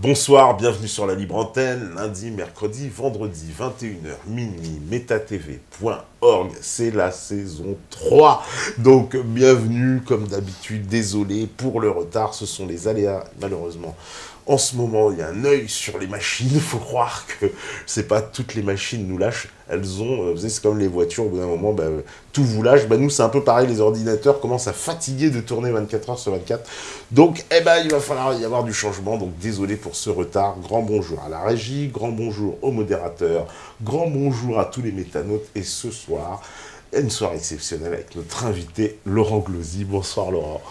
Bonsoir, bienvenue sur la Libre Antenne, lundi, mercredi, vendredi, 21h, minuit, metatv.org, c'est la saison 3. Donc, bienvenue, comme d'habitude, désolé pour le retard, ce sont les aléas, malheureusement. En ce moment, il y a un œil sur les machines, il faut croire que c'est pas toutes les machines nous lâchent, elles ont, c'est comme les voitures, au bout d'un moment, tout vous lâche. Nous, c'est un peu pareil, les ordinateurs commencent à fatiguer de tourner 24 heures sur 24. Donc, il va falloir y avoir du changement, donc désolé pour ce retard. Grand bonjour à la régie, grand bonjour aux modérateurs, grand bonjour à tous les métanautes, et ce soir, une soirée exceptionnelle avec notre invité Laurent Glosy. Bonsoir Laurent.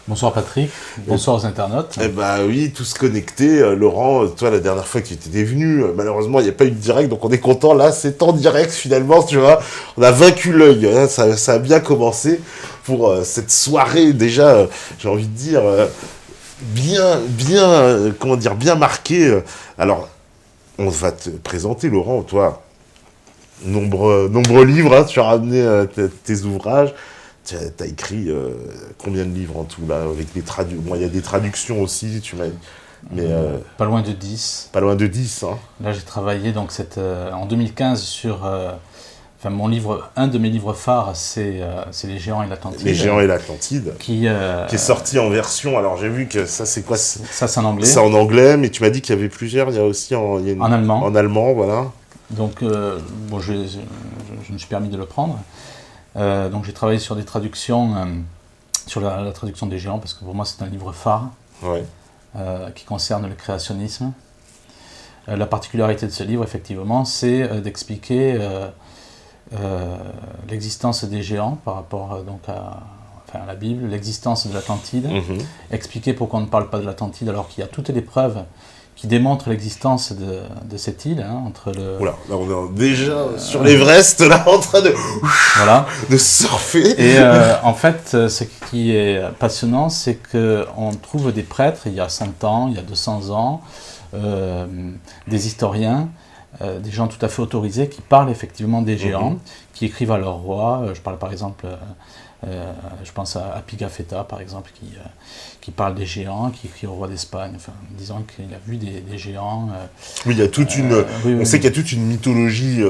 Bonsoir Patrick, bonsoir aux internautes. Oui, tous connectés. Laurent, toi, la dernière fois que tu étais venu, malheureusement, il n'y a pas eu de direct, donc on est content. Là, c'est en direct, finalement, tu vois. On a vaincu l'œil, hein, ça a bien commencé pour cette soirée, déjà, j'ai envie de dire, bien marquée. Alors, on va te présenter, Laurent, toi, nombreux livres, hein, tu as ramené tes ouvrages. Tu as écrit combien de livres en tout, là, avec des traductions? Bon, il y a des traductions aussi, tu m'as dit. Mais, pas loin de 10. Pas loin de 10, hein. Là, j'ai travaillé donc, en 2015 sur... un de mes livres phares, c'est Les Géants et l'Atlantide. Les Géants et l'Atlantide, qui est sorti en version... Alors, j'ai vu que ça, c'est quoi? Ça, c'est en anglais. C'est en anglais, mais tu m'as dit qu'il y avait plusieurs. Il y a aussi en allemand. En allemand, voilà. Donc, je me suis permis de le prendre. Donc j'ai travaillé sur des traductions, sur la traduction des géants, parce que pour moi c'est un livre phare, ouais. Qui concerne le créationnisme. La particularité de ce livre, effectivement, c'est d'expliquer l'existence des géants par rapport à la Bible, l'existence de l'Atlantide, expliquer pourquoi on ne parle pas de l'Atlantide alors qu'il y a toutes les preuves qui démontre l'existence de cette île, hein, entre le... Oula, là on est déjà sur l'Everest, là, en train de... Voilà. de surfer. Et en fait, ce qui est passionnant, c'est qu'on trouve des prêtres, il y a 100 ans, il y a 200 ans, des historiens, des gens tout à fait autorisés, qui parlent effectivement des géants, qui écrivent à leur roi. Je parle par exemple... je pense à Pigafetta, par exemple, qui parle des géants, qui écrit au roi d'Espagne, disant qu'il a vu des géants. Oui, il y a toute une... on sait qu'il y a toute une mythologie,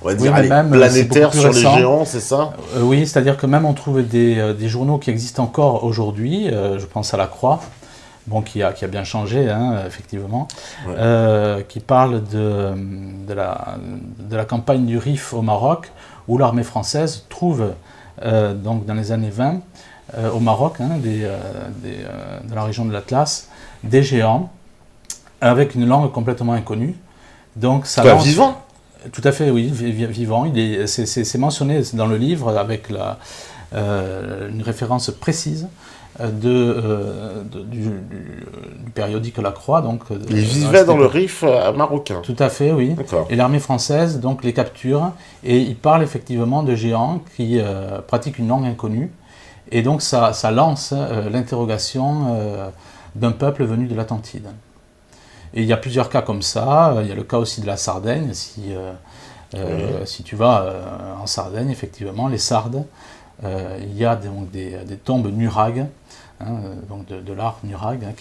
on va dire, même, planétaire sur récent. les géants, c'est ça? Oui, c'est-à-dire que même on trouve des journaux qui existent encore aujourd'hui, je pense à La Croix, qui a bien changé, hein, effectivement, qui parle de la campagne du Rif au Maroc, où l'armée française trouve... donc dans les années 20, au Maroc, hein, de la région de l'Atlas, des géants avec une langue complètement inconnue. Donc ça lance... Vivant? Tout à fait, oui, vivant. C'est mentionné dans le livre avec une référence précise du périodique La Croix. Donc, il vivait dans le Rif marocain. Tout à fait, oui. Et l'armée française donc, les capture, et il parle effectivement de géants qui pratiquent une langue inconnue. Et donc ça lance l'interrogation d'un peuple venu de l'Atlantide. Et il y a plusieurs cas comme ça. Il y a le cas aussi de la Sardaigne. Si tu vas en Sardaigne, effectivement, les Sardes, il y a donc des tombes nurag, hein, donc de l'art nurag, hein,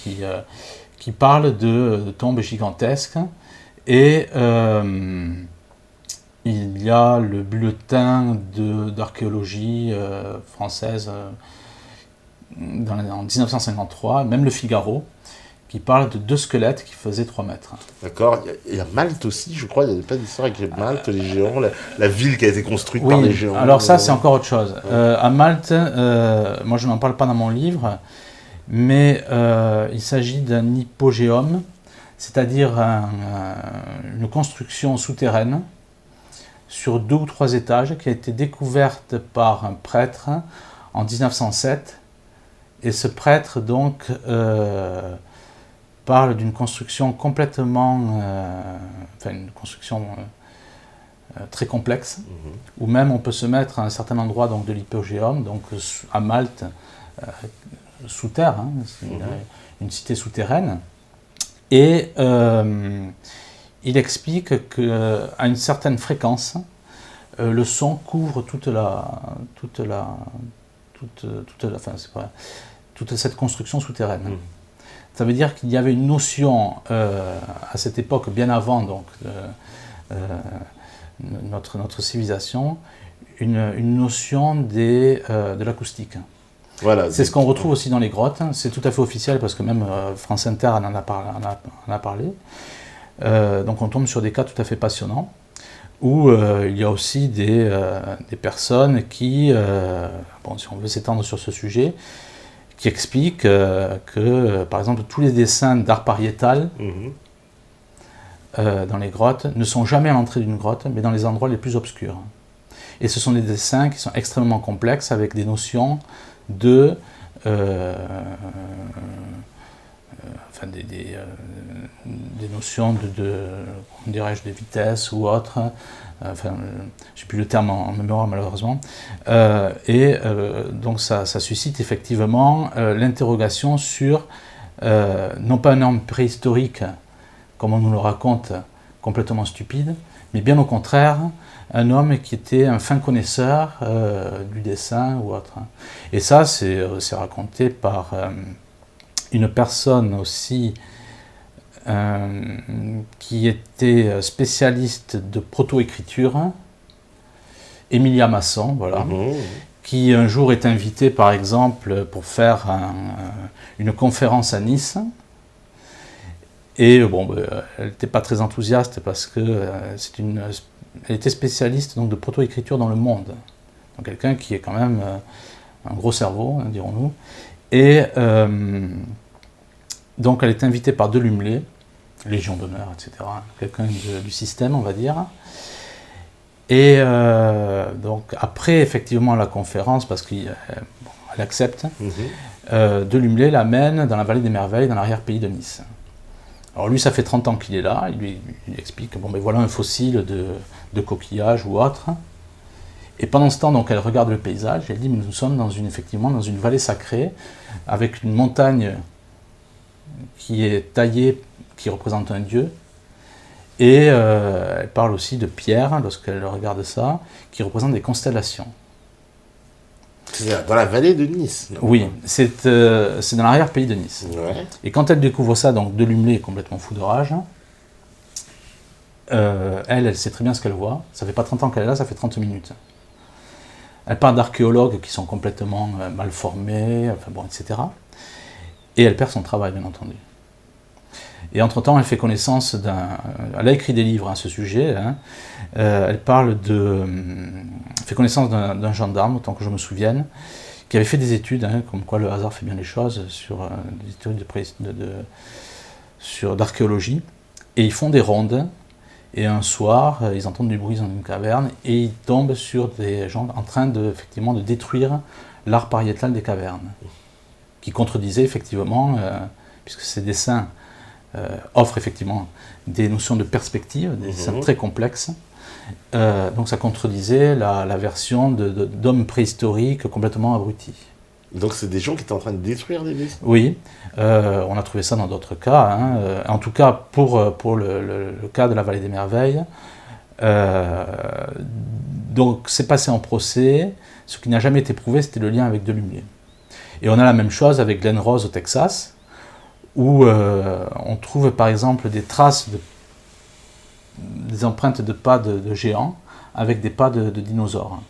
qui parlent de tombes gigantesques. Et il y a le bulletin d'archéologie française en 1953, même le Figaro, qui parle de 2 squelettes qui faisaient 3 mètres. D'accord. Il y a Malte aussi, je crois. Il n'y avait pas d'histoire avec Malte, les géants, la ville qui a été construite par les géants. Alors ça, c'est encore autre chose. À Malte, moi je n'en parle pas dans mon livre, mais il s'agit d'un hypogéum, c'est-à-dire une construction souterraine sur 2 ou 3 étages qui a été découverte par un prêtre en 1907. Et ce prêtre, donc, parle d'une construction complètement... une construction très complexe, où même on peut se mettre à un certain endroit donc, de l'hypogéum, donc à Malte, sous terre, hein, une cité souterraine. Et il explique qu'à une certaine fréquence, le son couvre toute cette construction souterraine. Ça veut dire qu'il y avait une notion à cette époque, bien avant donc, notre civilisation, une notion de l'acoustique. Voilà, c'est ce qu'on retrouve aussi dans les grottes, c'est tout à fait officiel parce que même France Inter en a parlé. Donc on tombe sur des cas tout à fait passionnants où il y a aussi des personnes qui, si on veut s'étendre sur ce sujet, qui expliquent que par exemple tous les dessins d'art pariétal dans les grottes ne sont jamais à l'entrée d'une grotte mais dans les endroits les plus obscurs. Et ce sont des dessins qui sont extrêmement complexes avec des notions des notions de vitesse ou autre, je n'ai plus le terme en mémoire malheureusement, donc ça suscite effectivement l'interrogation sur, non pas un homme préhistorique, comme on nous le raconte, complètement stupide, mais bien au contraire, un homme qui était un fin connaisseur du dessin ou autre. Et ça, c'est raconté par une personne aussi qui était spécialiste de proto-écriture, Emilia Masson, voilà, qui un jour est invitée par exemple pour faire une conférence à Nice. Et elle n'était pas très enthousiaste parce que elle était spécialiste donc, de proto-écriture dans le monde. Donc quelqu'un qui est quand même un gros cerveau, hein, dirons-nous. Et donc elle est invitée par Delumelet, Légion d'honneur, etc. Quelqu'un du système, on va dire. Et donc après effectivement la conférence, parce qu'elle accepte, Delumelet l'amène dans la vallée des merveilles, dans l'arrière-pays de Nice. Alors lui, ça fait 30 ans qu'il est là, il lui explique, voilà un fossile de coquillage ou autre. Et pendant ce temps, donc, elle regarde le paysage, et elle dit, mais nous sommes effectivement dans une vallée sacrée, avec une montagne qui est taillée, qui représente un dieu, et elle parle aussi de pierres, lorsqu'elle regarde ça, qui représentent des constellations. C'est dans la vallée de Nice. Oui, c'est dans l'arrière-pays de Nice. Ouais. Et quand elle découvre ça, donc Delumelet est complètement fou de rage. Elle sait très bien ce qu'elle voit. Ça fait pas 30 ans qu'elle est là, ça fait 30 minutes. Elle parle d'archéologues qui sont complètement mal formés, etc. Et elle perd son travail, bien entendu. Et entre-temps, elle fait connaissance elle a écrit des livres à ce sujet. Elle fait connaissance d'un gendarme, autant que je me souvienne, qui avait fait des études, comme quoi le hasard fait bien les choses, sur des études d'archéologie. Et ils font des rondes. Et un soir, ils entendent du bruit dans une caverne et ils tombent sur des gens en train de détruire l'art pariétal des cavernes, qui contredisait effectivement, puisque ces dessins offrent effectivement des notions de perspective, des dessins très complexes. Donc ça contredisait la version d'hommes préhistoriques complètement abrutis. Donc c'est des gens qui étaient en train de détruire des dessins. Oui, on a trouvé ça dans d'autres cas. En tout cas, pour le cas de la Vallée des Merveilles, donc c'est passé en procès. Ce qui n'a jamais été prouvé, c'était le lien avec Delumelet. Et on a la même chose avec Glen Rose au Texas, où on trouve par exemple des traces, des empreintes de pas de géants avec des pas de dinosaures.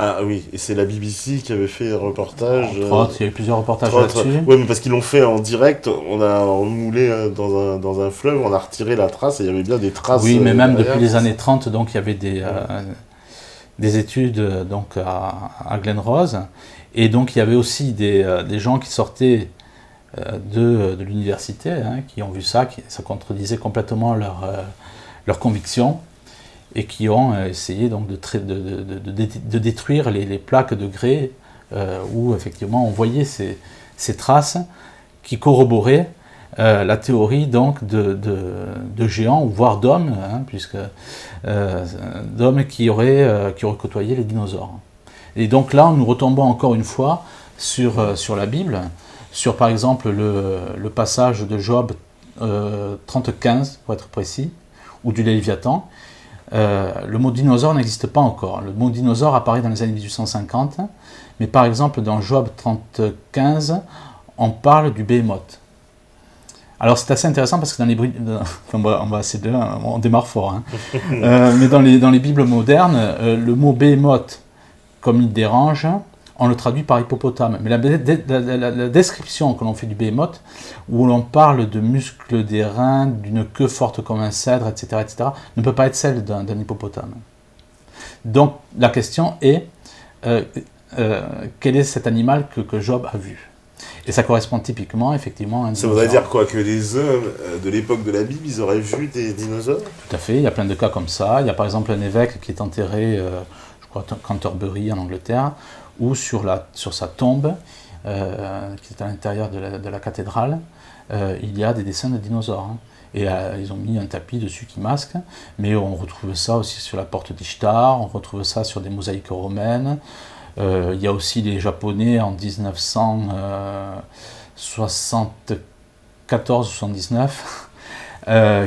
Ah oui, et c'est la BBC qui avait fait un reportage. Il y a eu plusieurs reportages là-dessus. Oui, mais parce qu'ils l'ont fait en direct, on a moulé dans un fleuve, on a retiré la trace et il y avait bien des traces. Oui, mais même depuis les années 30, donc, il y avait des études donc, à Glen Rose. Et donc il y avait aussi des gens qui sortaient de l'université, qui ont vu ça, ça contredisait complètement leurs convictions. Et qui ont essayé donc de détruire les plaques de grès où effectivement on voyait ces traces qui corroboraient la théorie donc de géants ou voire d'hommes, d'hommes qui auraient côtoyé les dinosaures. Et donc là nous retombons encore une fois sur la Bible, sur par exemple le passage de Job 30-15 pour être précis, ou du Léviathan. Le mot dinosaure n'existe pas encore. Le mot dinosaure apparaît dans les années 1850, mais par exemple dans Job 30-15, on parle du Behemoth. Alors c'est assez intéressant parce que dans les on démarre fort, hein. Mais dans les Bibles modernes, le mot Behemoth, comme il dérange, on le traduit par hippopotame. Mais la description que l'on fait du Behemoth, où l'on parle de muscles des reins, d'une queue forte comme un cèdre, etc., ne peut pas être celle d'un hippopotame. Donc la question est, quel est cet animal que Job a vu ? Et ça correspond typiquement, effectivement, à un dinosaure. Ça voudrait dire quoi? Que les hommes de l'époque de la Bible, ils auraient vu des dinosaures? Tout à fait, il y a plein de cas comme ça. Il y a par exemple un évêque qui est enterré, je crois, à Canterbury, en Angleterre, où sur sa tombe, qui est à l'intérieur de la cathédrale, il y a des dessins de dinosaures. Hein. Et ils ont mis un tapis dessus qui masque, mais on retrouve ça aussi sur la porte d'Ishtar, on retrouve ça sur des mosaïques romaines. Il y a aussi les Japonais en 1974-79, un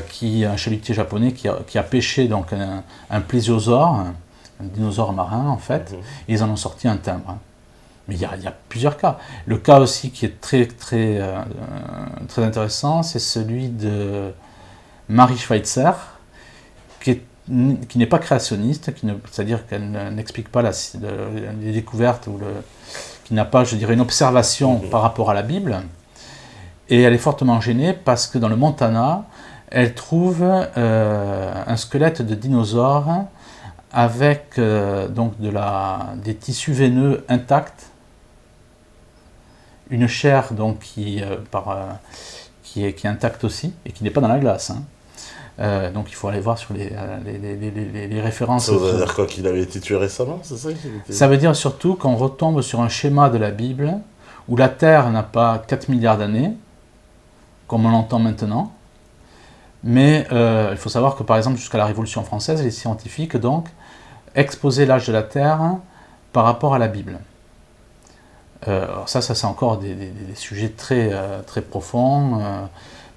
chalutier japonais qui a pêché donc un plésiosaure, un dinosaure marin en fait, et ils en ont sorti un timbre. Mais il y a plusieurs cas. Le cas aussi qui est très intéressant, c'est celui de Mary Schweitzer, qui n'est pas créationniste, c'est-à-dire qu'elle n'explique pas les découvertes, qui n'a pas, je dirais, une observation par rapport à la Bible. Et elle est fortement gênée parce que dans le Montana, elle trouve un squelette de dinosaure avec donc des tissus veineux intacts, une chair donc qui est intacte aussi et qui n'est pas dans la glace. Hein. Donc il faut aller voir sur les références. Ça veut dire quoi, qu'il avait été tué récemment, c'est ça? Ça veut dire surtout qu'on retombe sur un schéma de la Bible où la Terre n'a pas 4 milliards d'années, comme on l'entend maintenant. Mais il faut savoir que par exemple jusqu'à la Révolution française, les scientifiques donc exposaient l'âge de la Terre par rapport à la Bible. Alors ça c'est encore des sujets très profonds,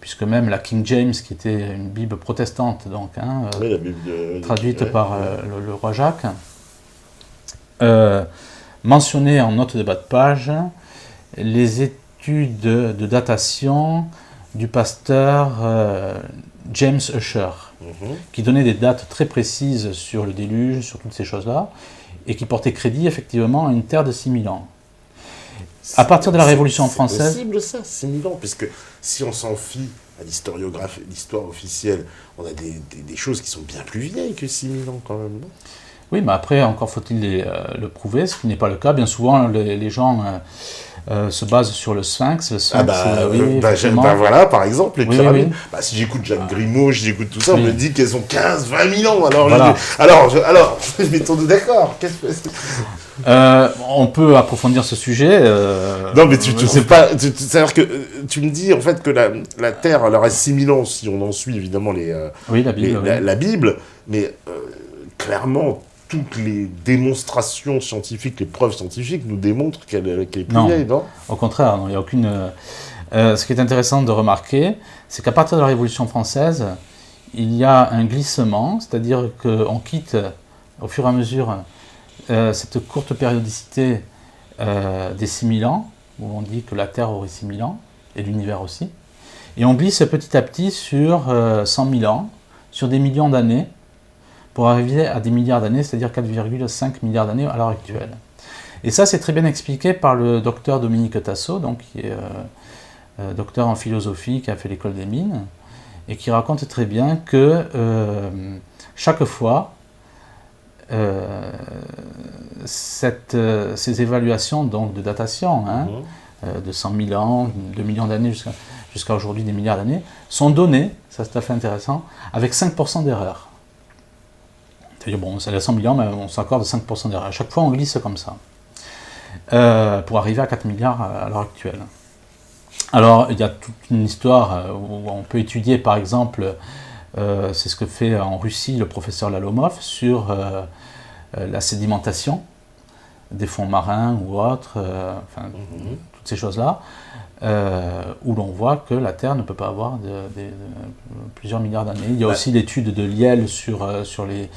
puisque même la King James, qui était une Bible protestante, donc, oui, la Bible traduite par le roi Jacques, mentionnait en note de bas de page les études de datation du pasteur James Ussher, qui donnait des dates très précises sur le déluge, sur toutes ces choses-là, et qui portait crédit effectivement à une terre de 6000 ans. À partir de la Révolution française... C'est possible ça, 6000 ans, puisque si on s'en fie à l'histoire officielle, on a des choses qui sont bien plus vieilles que 6000 ans quand même, non? Oui, mais après, encore faut-il le prouver, ce qui n'est pas le cas. Bien souvent, les gens se basent sur le Sphinx. Voilà, par exemple, les pyramides. Oui. Bah, si j'écoute Jacques Grimaud, j'écoute tout ça, on me dit qu'elles ont 15-20 000 ans. Alors, voilà. alors mettons-nous d'accord. On peut approfondir ce sujet. Non, mais tu sais pas. C'est-à-dire que tu me dis en fait que la Terre, elle aurait 6000 ans si on en suit évidemment la Bible, mais clairement, toutes les démonstrations scientifiques, les preuves scientifiques nous démontrent qu'elle est plus vieille, non? Au contraire, il n'y a aucune... ce qui est intéressant de remarquer, c'est qu'à partir de la Révolution française, il y a un glissement, c'est-à-dire qu'on quitte au fur et à mesure cette courte périodicité des 6000 ans, où on dit que la Terre aurait 6000 ans, et l'univers aussi, et on glisse petit à petit sur 100 000 ans, sur des millions d'années, pour arriver à des milliards d'années, c'est-à-dire 4,5 milliards d'années à l'heure actuelle. Et ça, c'est très bien expliqué par le docteur Dominique Tasso, donc, qui est docteur en philosophie, qui a fait l'école des mines, et qui raconte très bien que chaque fois, ces évaluations donc, de datation, de 100 000 ans, 2 millions d'années jusqu'à aujourd'hui des milliards d'années, sont données, ça c'est tout à fait intéressant, avec 5% d'erreur. C'est-à-dire, bon, ça a 100 000 ans, mais on s'accorde 5% d'erreur. À chaque fois, on glisse comme ça, pour arriver à 4 milliards à l'heure actuelle. Alors, il y a toute une histoire où on peut étudier, par exemple, c'est ce que fait en Russie le professeur Lalomov sur la sédimentation des fonds marins ou autres, toutes ces choses-là, où l'on voit que la Terre ne peut pas avoir plusieurs milliards d'années. Il y a aussi l'étude de Lyell sur les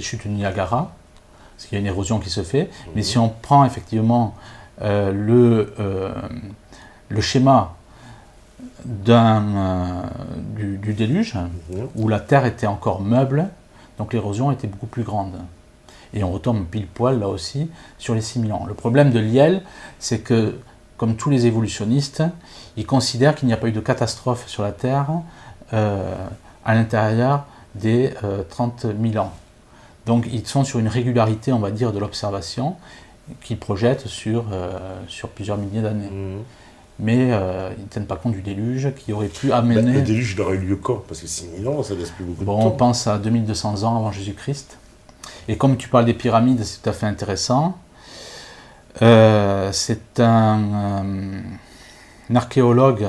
chutes du Niagara, parce qu'il y a une érosion qui se fait. Mais si on prend effectivement le schéma du déluge, où la Terre était encore meuble, donc l'érosion était beaucoup plus grande. Et on retombe pile poil là aussi sur les 6 000 ans. Le problème de Lyell, c'est que, comme tous les évolutionnistes, ils considèrent qu'il n'y a pas eu de catastrophe sur la Terre à l'intérieur des 30 000 ans. Donc ils sont sur une régularité, on va dire, de l'observation qu'ils projettent sur plusieurs milliers d'années. Mais ils ne tiennent pas compte du déluge qui aurait pu amener... Le déluge, il aurait eu lieu quand? Parce que 6 000 ans, ça laisse plus beaucoup de temps. On pense à 2200 ans avant Jésus-Christ. Et comme tu parles des pyramides, c'est tout à fait intéressant. C'est un archéologue,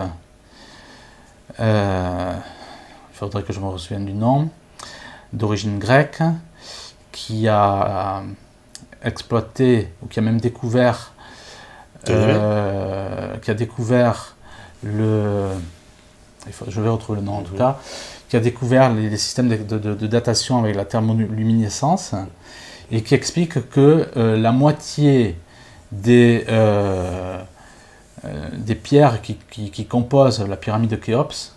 il faudrait que je me souvienne du nom, d'origine grecque, qui a exploité, ou qui a même découvert, je vais retrouver le nom en tout cas, qui a découvert les systèmes de datation avec la thermoluminescence, et qui explique que la moitié des pierres qui composent la pyramide de Khéops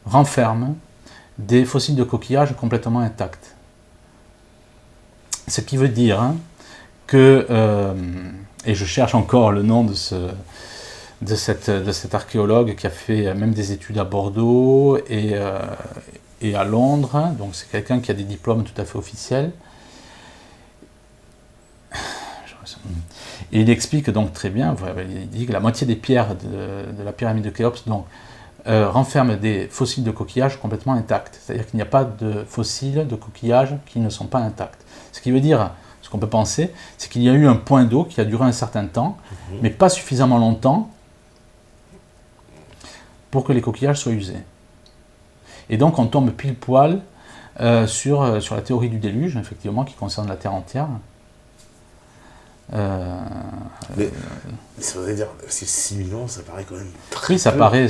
renferment des fossiles de coquillages complètement intacts. Ce qui veut dire que, et je cherche encore le nom de cet archéologue qui a fait même des études à Bordeaux et à Londres, donc c'est quelqu'un qui a des diplômes tout à fait officiels. Et il explique donc très bien, il dit que la moitié des pierres de la pyramide de Khéops renferment des fossiles de coquillages complètement intacts. C'est-à-dire qu'il n'y a pas de fossiles de coquillages qui ne sont pas intacts. Ce qui veut dire, ce qu'on peut penser, c'est qu'il y a eu un point d'eau qui a duré un certain temps, mais pas suffisamment longtemps pour que les coquillages soient usés. Et donc on tombe pile poil sur la théorie du déluge, effectivement, qui concerne la Terre entière. Mais ça veut dire, c'est 6 000 ans, ça paraît quand même très oui, ça peu. paraît.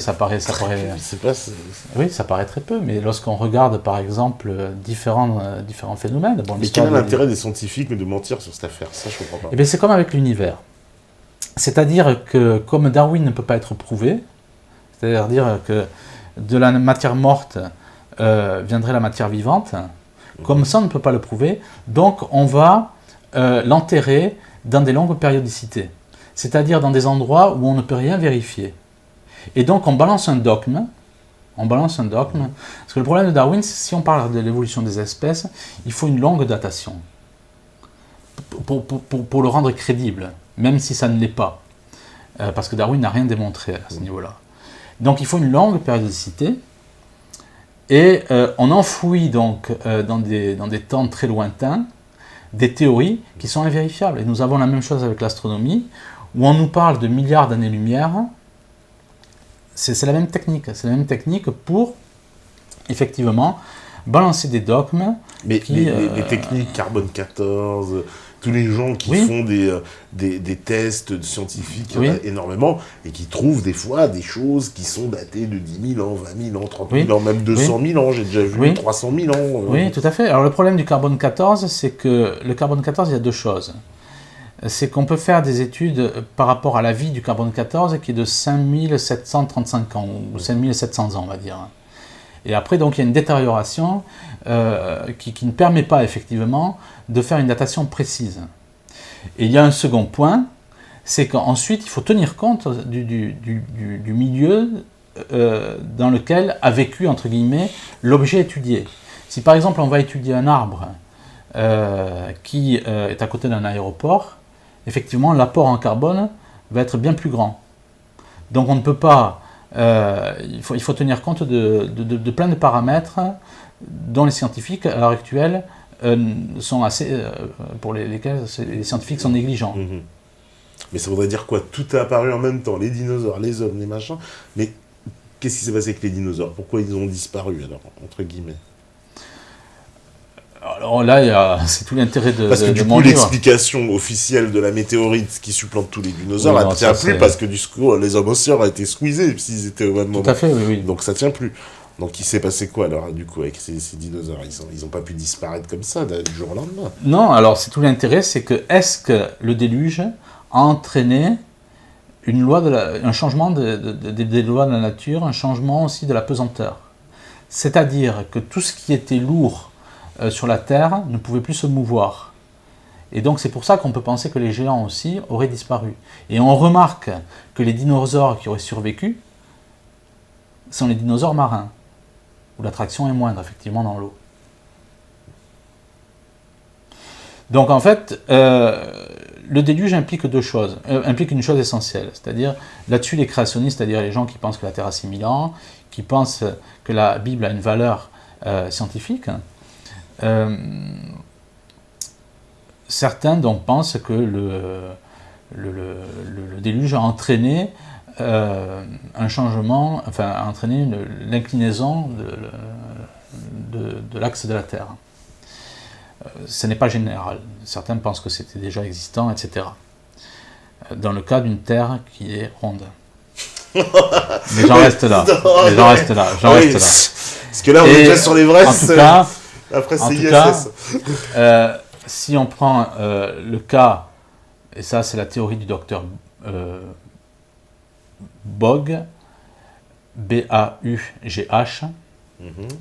Oui, ça paraît très peu, mais lorsqu'on regarde par exemple différents phénomènes. Mais quel est l'intérêt des scientifiques de mentir sur cette affaire? Ça, je comprends pas. Eh bien, c'est comme avec l'univers. C'est-à-dire que, comme Darwin ne peut pas être prouvé, c'est-à-dire que de la matière morte viendrait la matière vivante, comme ça on ne peut pas le prouver, donc on va l'enterrer dans des longues périodicités, c'est-à-dire dans des endroits où on ne peut rien vérifier. Et donc on balance un dogme, parce que le problème de Darwin, c'est si on parle de l'évolution des espèces, il faut une longue datation pour le rendre crédible, même si ça ne l'est pas, parce que Darwin n'a rien démontré à ce niveau-là. Donc il faut une longue périodicité, et on enfouit donc dans des temps très lointains des théories qui sont invérifiables. Et nous avons la même chose avec l'astronomie, où on nous parle de milliards d'années-lumière. C'est la même technique pour, effectivement, balancer des dogmes. Mais les techniques carbone 14, tous les gens qui font des tests scientifiques, il y en a énormément, et qui trouvent des fois des choses qui sont datées de 10 000 ans, 20 000 ans, 30 000 ans, même 200 000 ans, j'ai déjà vu 300 000 ans. Oui, tout à fait. Alors le problème du carbone 14, c'est que le carbone 14, il y a deux choses. C'est qu'on peut faire des études par rapport à la vie du carbone 14 qui est de 5735 ans, ou 5700 ans, on va dire. Et après, donc, il y a une détérioration qui ne permet pas, effectivement, de faire une datation précise. Et il y a un second point, c'est qu'ensuite, il faut tenir compte du milieu dans lequel a vécu, entre guillemets, l'objet étudié. Si, par exemple, on va étudier un arbre qui est à côté d'un aéroport, effectivement, l'apport en carbone va être bien plus grand. Donc, on ne peut pas... il faut tenir compte de plein de paramètres dont les scientifiques, à l'heure actuelle, sont assez, pour lesquels les scientifiques sont négligents. Mais ça voudrait dire quoi? Tout a apparu en même temps, les dinosaures, les hommes, les machins. Mais qu'est-ce qui s'est passé avec les dinosaures? Pourquoi ils ont disparu, alors, entre guillemets? Alors là, c'est tout l'intérêt de parce que du de coup, l'explication officielle de la météorite qui supplante tous les dinosaures, elle ne tient plus parce que du coup, les hommes aussi auraient été squeezés s'ils étaient au même moment. Tout à fait, oui. Donc ça ne tient plus. Donc il s'est passé quoi alors, du coup, avec ces dinosaures? Ils n'ont pas pu disparaître comme ça, du jour au lendemain. Non, alors c'est tout l'intérêt, c'est que est-ce que le déluge a entraîné un changement des lois de la nature, un changement aussi de la pesanteur. C'est-à-dire que tout ce qui était lourd sur la Terre ne pouvait plus se mouvoir. Et donc c'est pour ça qu'on peut penser que les géants aussi auraient disparu. Et on remarque que les dinosaures qui auraient survécu sont les dinosaures marins, où l'attraction est moindre, effectivement, dans l'eau. Donc en fait, le déluge implique deux choses, implique une chose essentielle, c'est-à-dire, là-dessus les créationnistes, c'est-à-dire les gens qui pensent que la Terre a 6000 ans, qui pensent que la Bible a une valeur scientifique, certains donc pensent que le déluge a entraîné un changement, enfin a entraîné l'inclinaison de l'axe de la Terre. Ce n'est pas général. Certains pensent que c'était déjà existant, etc. Dans le cas d'une Terre qui est ronde. Mais j'en reste là. J'en reste là. Parce que là, on est déjà sur l'Everest. Après, c'est ISS. Si on prend le cas, et ça, c'est la théorie du docteur Bogg, B-A-U-G-H,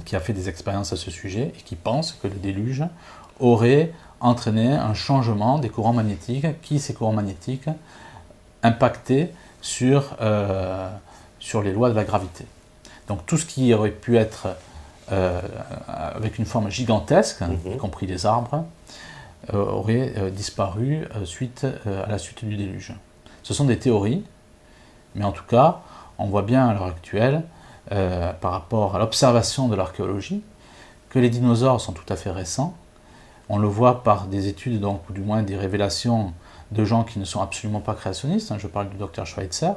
qui a fait des expériences à ce sujet et qui pense que le déluge aurait entraîné un changement des courants magnétiques, ces courants magnétiques impactaient sur les lois de la gravité. Donc tout ce qui aurait pu être avec une forme gigantesque, y compris les arbres, aurait disparu à la suite du déluge. Ce sont des théories, mais en tout cas, on voit bien à l'heure actuelle, par rapport à l'observation de l'archéologie, que les dinosaures sont tout à fait récents. On le voit par des études, donc, ou du moins des révélations de gens qui ne sont absolument pas créationnistes. Je parle du docteur Schweitzer.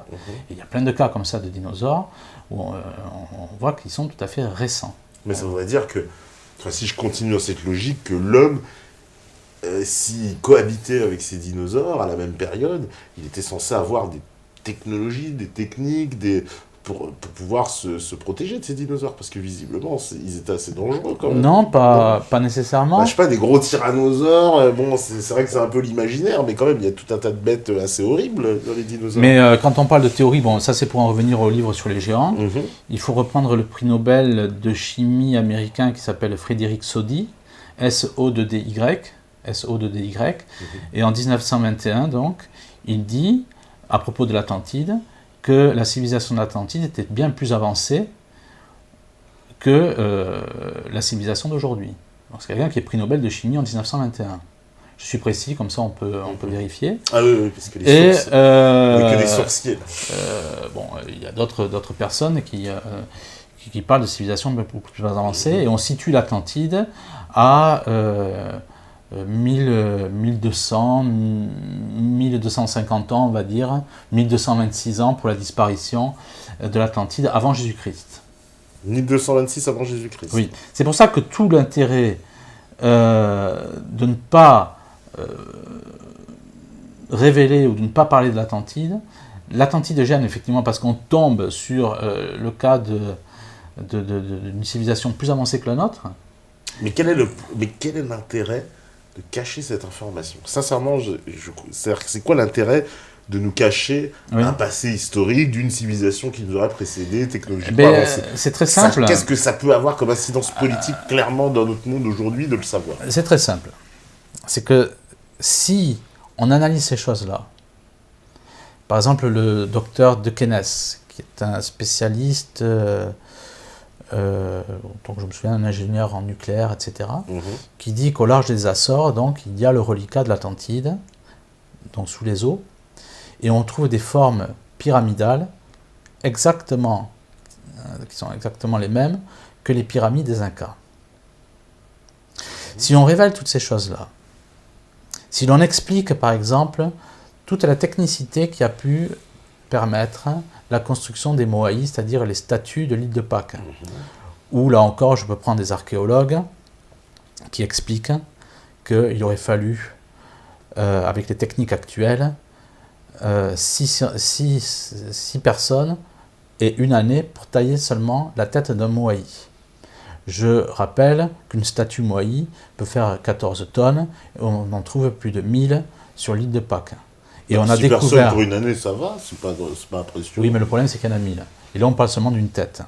Et il y a plein de cas comme ça de dinosaures où on voit qu'ils sont tout à fait récents. Mais ça voudrait dire que, si je continue dans cette logique, que l'homme, s'il cohabitait avec ces dinosaures à la même période, il était censé avoir des technologies, des techniques, pour pouvoir se protéger de ces dinosaures, parce que visiblement, ils étaient assez dangereux quand même. Non, pas nécessairement. Je sais pas, des gros tyrannosaures, bon, c'est vrai que c'est un peu l'imaginaire, mais quand même, il y a tout un tas de bêtes assez horribles dans les dinosaures. Mais quand on parle de théorie, bon, ça c'est pour en revenir au livre sur les géants, il faut reprendre le prix Nobel de chimie américain qui s'appelle Frédéric Soddy, S-O-D-Y, et en 1921, donc, il dit, à propos de l'Atlantide, que la civilisation de l'Atlantide était bien plus avancée que la civilisation d'aujourd'hui. C'est quelqu'un qui est prix Nobel de chimie en 1921. Je suis précis, comme ça on peut vérifier. Ah oui, parce que les sources, que des sorciers. Il y a d'autres personnes qui parlent de civilisation beaucoup plus avancée, et on situe l'Atlantide à 1200, 1250 ans, on va dire, 1226 ans pour la disparition de l'Atlantide avant Jésus-Christ. 1226 avant Jésus-Christ. Oui, c'est pour ça que tout l'intérêt de ne pas révéler ou de ne pas parler de l'Atlantide gêne effectivement parce qu'on tombe sur le cas d'une civilisation plus avancée que la nôtre. Mais quel est l'intérêt de cacher cette information? Sincèrement, c'est quoi l'intérêt de nous cacher un passé historique d'une civilisation qui nous aurait précédé, technologiquement avancée? C'est très simple. Qu'est-ce que ça peut avoir comme incidence politique, clairement, dans notre monde aujourd'hui, de le savoir? C'est très simple. C'est que si on analyse ces choses-là, par exemple le docteur De Kennes, qui est un spécialiste... donc je me souviens, un ingénieur en nucléaire, etc., qui dit qu'au large des Açores, donc, il y a le reliquat de l'Atlantide, donc sous les eaux, et on trouve des formes pyramidales qui sont exactement les mêmes que les pyramides des Incas. Si on révèle toutes ces choses-là, si l'on explique par exemple toute la technicité qui a pu permettre la construction des Moai, c'est-à-dire les statues de l'île de Pâques. Où, là encore, je peux prendre des archéologues qui expliquent qu'il aurait fallu, avec les techniques actuelles, 6 personnes et 1 année pour tailler seulement la tête d'un Moai. Je rappelle qu'une statue Moai peut faire 14 tonnes, et on en trouve plus de 1000 sur l'île de Pâques. Et on a 6 personnes découvert... pour une année, ça va, c'est pas impressionnant. Oui, mais le problème, c'est qu'il y en a 1000. Et là, on parle seulement d'une tête.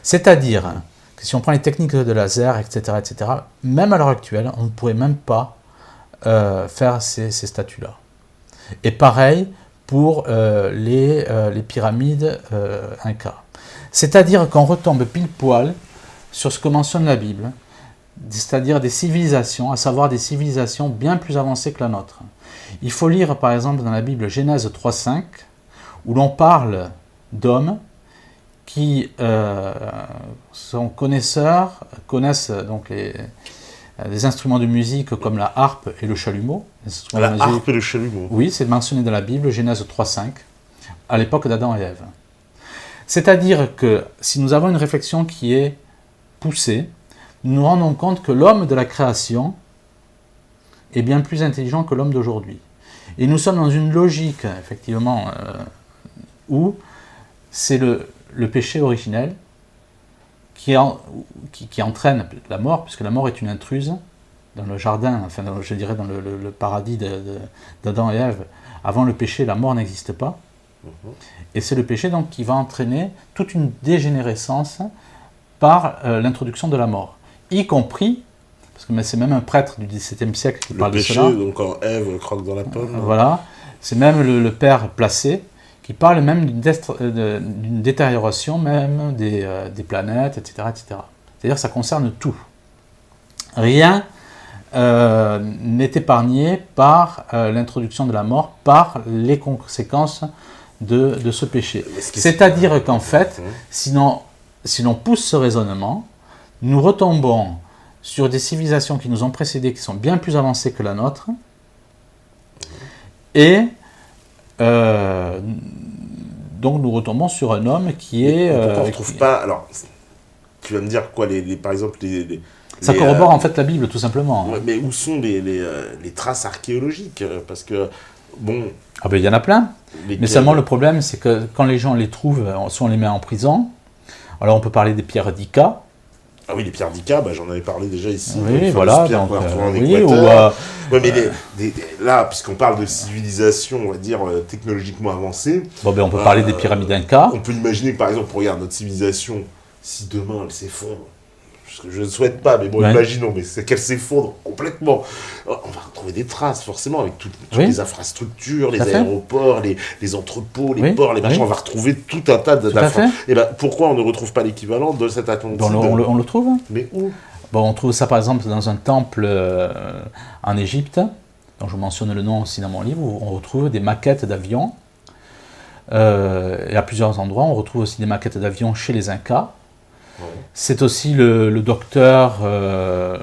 C'est-à-dire que si on prend les techniques de laser, etc., même à l'heure actuelle, on ne pourrait même pas faire ces statues-là. Et pareil pour les pyramides Inca. C'est-à-dire qu'on retombe pile poil sur ce que mentionne la Bible, c'est-à-dire des civilisations, à savoir des civilisations bien plus avancées que la nôtre. Il faut lire par exemple dans la Bible Genèse 3.5, où l'on parle d'hommes qui sont connaisseurs, connaissent donc les instruments de musique comme la harpe et le chalumeau. La harpe et le chalumeau. Oui, c'est mentionné dans la Bible, Genèse 3.5, à l'époque d'Adam et Ève. C'est-à-dire que si nous avons une réflexion qui est poussée, nous nous rendons compte que l'homme de la création est bien plus intelligent que l'homme d'aujourd'hui. Et nous sommes dans une logique, effectivement, où c'est le péché originel qui entraîne la mort, puisque la mort est une intruse dans le jardin, enfin je dirais dans le paradis d'Adam et Ève. Avant le péché, la mort n'existe pas. Et c'est le péché donc qui va entraîner toute une dégénérescence par l'introduction de la mort, y compris, parce que c'est même un prêtre du XVIIe siècle qui parle de cela. Le péché, donc quand Ève croque dans la pomme. Voilà, c'est même le père Placé qui parle même d'une détérioration même des planètes, etc., etc. C'est-à-dire que ça concerne tout. Rien n'est épargné par l'introduction de la mort, par les conséquences de ce péché. C'est-à-dire qu'en fait, si l'on pousse ce raisonnement, nous retombons sur des civilisations qui nous ont précédés, qui sont bien plus avancées que la nôtre, et donc nous retombons sur un homme qui est... on ne retrouve pas... Alors, tu vas me dire quoi, par exemple, ça corrobore en fait la Bible, tout simplement. Ouais, mais où sont les traces archéologiques? Parce que, bon... Ah ben il y en a plein. Mais seulement le problème, c'est que quand les gens les trouvent, soit on les met en prison. Alors on peut parler des pierres d'Ica. Ah oui, les pierres d'Ica, j'en avais parlé déjà ici. Oui, voilà. Donc, oui, ouais, mais là, puisqu'on parle de civilisation, on va dire, technologiquement avancée... Bon, on peut parler des pyramides Inca. On peut imaginer que, par exemple, regarde, notre civilisation, si demain elle s'effondre, ce que je ne souhaite pas, mais bon, imaginons, mais c'est qu'elle s'effondre complètement. On va retrouver des traces, forcément, avec toutes les infrastructures, les aéroports, les entrepôts, les ports, les machins. On va retrouver tout un tas d'infrastructures. Et pourquoi on ne retrouve pas l'équivalent de cette Atlantide? On le trouve. Mais où? On trouve ça, par exemple, dans un temple en Égypte, dont je mentionne le nom aussi dans mon livre, où on retrouve des maquettes d'avions. Et à plusieurs endroits, on retrouve aussi des maquettes d'avions chez les Incas. Ouais. C'est aussi le docteur, un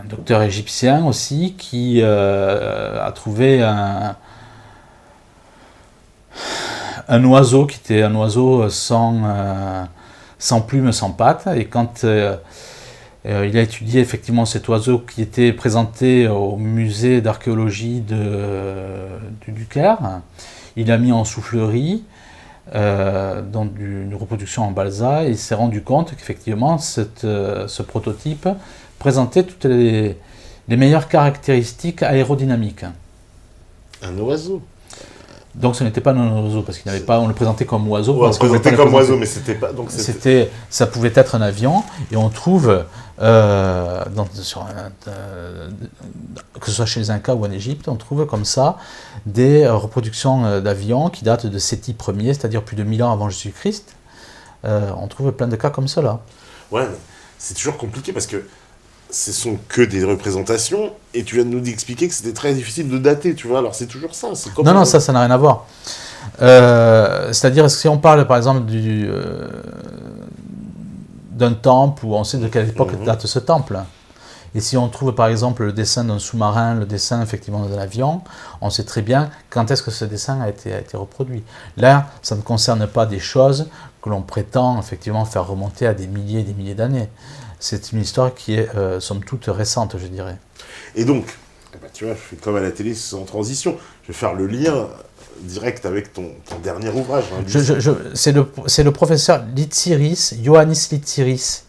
docteur égyptien aussi, qui a trouvé un oiseau qui était un oiseau sans plumes, sans pattes. Et quand il a étudié effectivement cet oiseau qui était présenté au musée d'archéologie du Caire, il l'a mis en soufflerie. Dans une reproduction en balsa, et il s'est rendu compte qu'effectivement ce prototype présentait toutes les meilleures caractéristiques aérodynamiques. Un oiseau. Donc ce n'était pas un oiseau, parce qu'il n'avait pas, on le présentait comme oiseau. Ouais, on le présentait comme oiseau, mais c'était pas. Donc ça pouvait être un avion, et on trouve, que ce soit chez les Incas ou en Égypte, on trouve comme ça des reproductions d'avions qui datent de Séti Ier, c'est-à-dire plus de 1000 ans avant Jésus-Christ. On trouve plein de cas comme cela. Ouais, c'est toujours compliqué parce que ce sont que des représentations, et tu viens de nous expliquer que c'était très difficile de dater, tu vois, alors c'est toujours ça. Non, ça n'a rien à voir. C'est-à-dire, si on parle par exemple d'un temple, où on sait de quelle époque date ce temple, et si on trouve par exemple le dessin d'un sous-marin, le dessin effectivement d'un avion, on sait très bien quand est-ce que ce dessin a été reproduit. Là, ça ne concerne pas des choses que l'on prétend effectivement faire remonter à des milliers et des milliers d'années. C'est une histoire qui est, somme toute, récente, je dirais. Et donc, tu vois, je fais comme à la télé, sans transition, je vais faire le lien direct avec ton dernier ouvrage. Hein, c'est le professeur Litsiris, Ioannis Litsiris,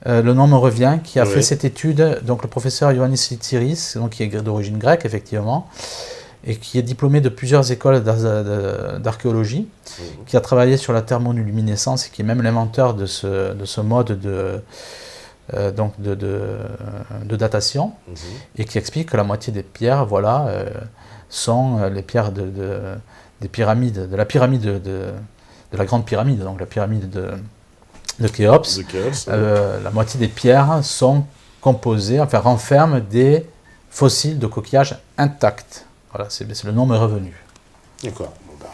le nom me revient, qui a Oui. fait cette étude, donc le professeur Ioannis Litziris, donc qui est d'origine grecque effectivement, et qui est diplômé de plusieurs écoles d'archéologie, qui a travaillé sur la thermoluminescence et qui est même l'inventeur de ce mode de datation, et qui explique que la moitié des pierres, voilà, sont les pierres des pyramides, de la pyramide de la grande pyramide, donc la pyramide de Khéops. La moitié des pierres sont composées, enfin renferment des fossiles de coquillages intacts. Voilà, c'est le nom m'est revenu. D'accord. Bon, ben.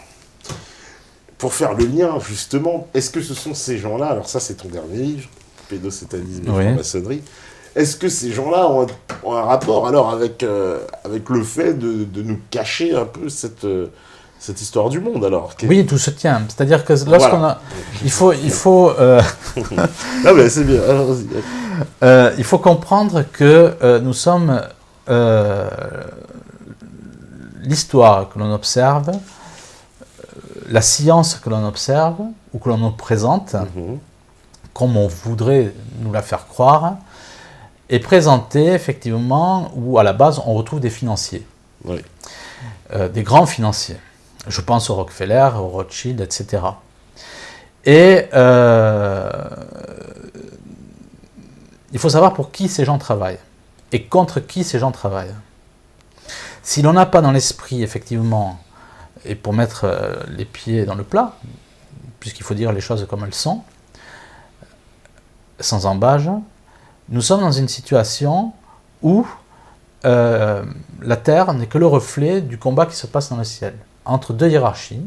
Pour faire le lien, justement, est-ce que ce sont ces gens-là, alors ça c'est ton dernier livre, Pédosatanisme et franc-maçonnerie, est-ce que ces gens-là ont un rapport alors avec le fait de nous cacher un peu cette histoire du monde alors Oui, tout se tient. C'est-à-dire que lorsqu'on a... Il faut Ah ben c'est bien, alors, vas-y. Il faut comprendre que nous sommes... l'histoire que l'on observe, la science que l'on observe, ou que l'on nous présente, comme on voudrait nous la faire croire, est présentée effectivement où à la base on retrouve des financiers, des grands financiers. Je pense au Rockefeller, au Rothschild, etc. Et il faut savoir pour qui ces gens travaillent et contre qui ces gens travaillent. Si l'on n'a pas dans l'esprit, effectivement, et pour mettre les pieds dans le plat, puisqu'il faut dire les choses comme elles sont, sans embâge, nous sommes dans une situation où la Terre n'est que le reflet du combat qui se passe dans le ciel, entre deux hiérarchies.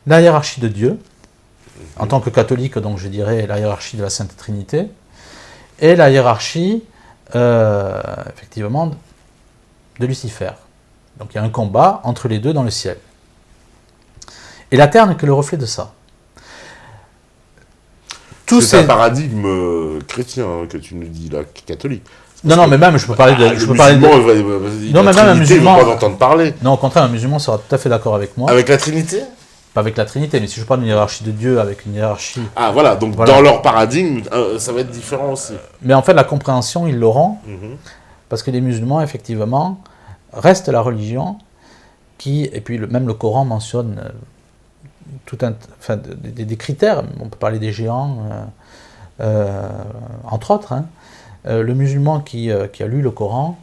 La hiérarchie de Dieu, en tant que catholique, donc je dirais la hiérarchie de la Sainte Trinité, et la hiérarchie, effectivement, de Lucifer. Donc il y a un combat entre les deux dans le ciel. Et la Terre n'est que le reflet de ça. C'est un paradigme chrétien que tu nous dis là, catholique. Non, mais même je peux parler de... Non, mais même un musulman... pas d'entendre parler. Non, au contraire, un musulman sera tout à fait d'accord avec moi. Avec la Trinité ? Pas avec la Trinité, mais si je parle d'une hiérarchie de Dieu avec une hiérarchie... Ah voilà, donc voilà. Dans leur paradigme, ça va être différent aussi. Mais en fait, la compréhension, ils l'auront, parce que les musulmans, effectivement, restent la religion qui... Et puis même le Coran mentionne des critères, on peut parler des géants, entre autres. Le musulman qui a lu le Coran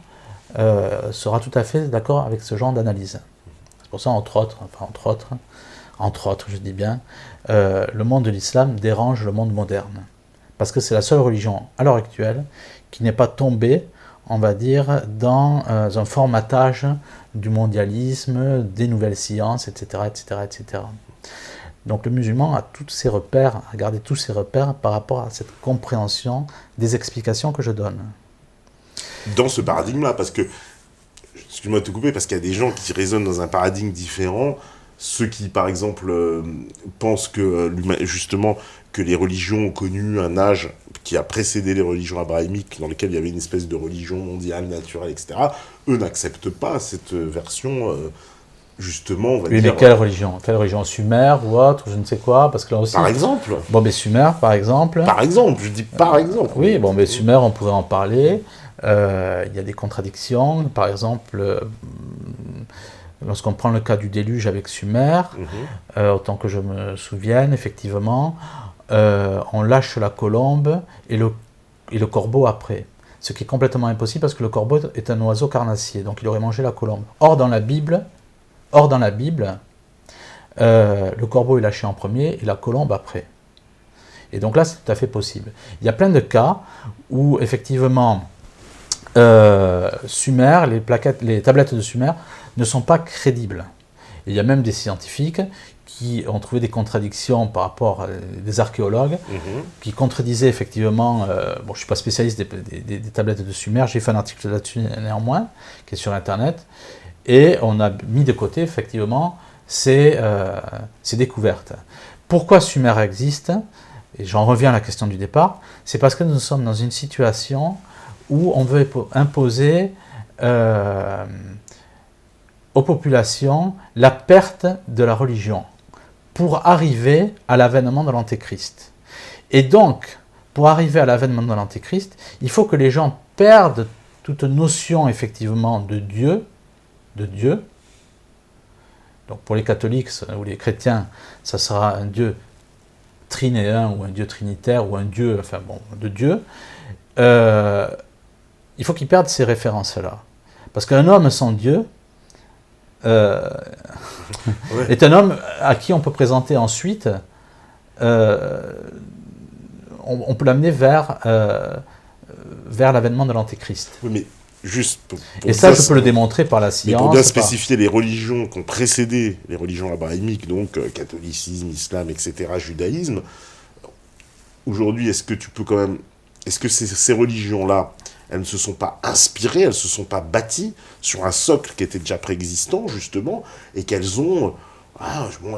sera tout à fait d'accord avec ce genre d'analyse. C'est pour ça, entre autres, je dis bien, le monde de l'islam dérange le monde moderne. Parce que c'est la seule religion, à l'heure actuelle, qui n'est pas tombée, on va dire, dans un formatage du mondialisme, des nouvelles sciences, etc., etc., etc. Donc le musulman a tous ses repères, a gardé tous ses repères par rapport à cette compréhension des explications que je donne. Dans ce paradigme-là, parce que, excuse-moi de te couper, parce qu'il y a des gens qui raisonnent dans un paradigme différent, ceux qui, par exemple, pensent que, justement, que les religions ont connu un âge qui a précédé les religions abrahamiques, dans lesquelles il y avait une espèce de religion mondiale, naturelle, etc., eux n'acceptent pas cette version... justement, on va dire... Mais quelle religion ? Quelle religion ? Sumer ou autre, je ne sais quoi, parce que là aussi... Par exemple. Bon, mais Sumer, par exemple... Par exemple, je dis par exemple. Oui, bon, mais Sumer, on pourrait en parler. Il y a des contradictions. Par exemple, lorsqu'on prend le cas du déluge avec Sumer, autant que je me souvienne, effectivement, on lâche la colombe et le corbeau après. Ce qui est complètement impossible parce que le corbeau est un oiseau carnassier, donc il aurait mangé la colombe. Or, dans la Bible, le corbeau est lâché en premier et la colombe après. Et donc là, c'est tout à fait possible. Il y a plein de cas où, effectivement, Sumer, les tablettes de Sumer ne sont pas crédibles. Et il y a même des scientifiques qui ont trouvé des contradictions par rapport à des archéologues, qui contredisaient effectivement... bon, je ne suis pas spécialiste des tablettes de Sumer, j'ai fait un article là-dessus néanmoins, qui est sur Internet, et on a mis de côté, effectivement, ces découvertes. Pourquoi Sumer existe ? Et j'en reviens à la question du départ, c'est parce que nous sommes dans une situation où on veut imposer aux populations la perte de la religion pour arriver à l'avènement de l'Antéchrist. Et donc, pour arriver à l'avènement de l'Antéchrist, il faut que les gens perdent toute notion effectivement de Dieu. Donc pour les catholiques ou les chrétiens, ça sera un Dieu trinéen ou un Dieu trinitaire ou un Dieu, de Dieu. Il faut qu'ils perdent ces références-là. Parce qu'un homme sans Dieu est un homme à qui on peut présenter ensuite, on peut l'amener vers l'avènement de l'Antéchrist. Oui, mais juste et ça, je peux le démontrer par la science. Mais pour bien spécifier les religions qui ont précédé les religions abrahamiques, donc catholicisme, islam, etc., judaïsme, aujourd'hui, est-ce que ces religions-là, elles ne se sont pas inspirées, elles ne se sont pas bâties sur un socle qui était déjà préexistant, justement, et qu'elles ont,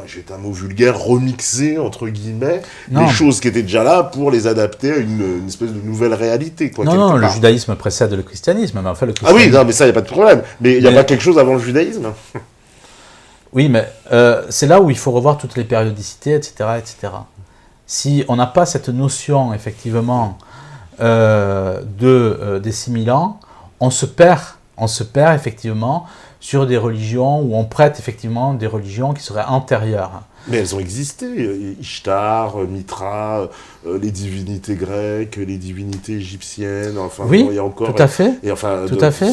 j'ai un mot vulgaire, remixé, entre guillemets, les choses qui étaient déjà là pour les adapter à une espèce de nouvelle réalité. Non, le judaïsme précède le christianisme. Mais enfin, Ah oui, non, mais ça, il n'y a pas de problème. Mais il n'y a pas quelque chose avant le judaïsme. Oui, mais c'est là où il faut revoir toutes les périodicités, etc., etc. Si on n'a pas cette notion, effectivement, des 6000 ans, on se perd effectivement sur des religions où on prête effectivement des religions qui seraient antérieures. Mais elles ont existé, Ishtar, Mitra, les divinités grecques, les divinités égyptiennes, enfin, oui, il y a encore... tout à fait, et enfin, tout à fait.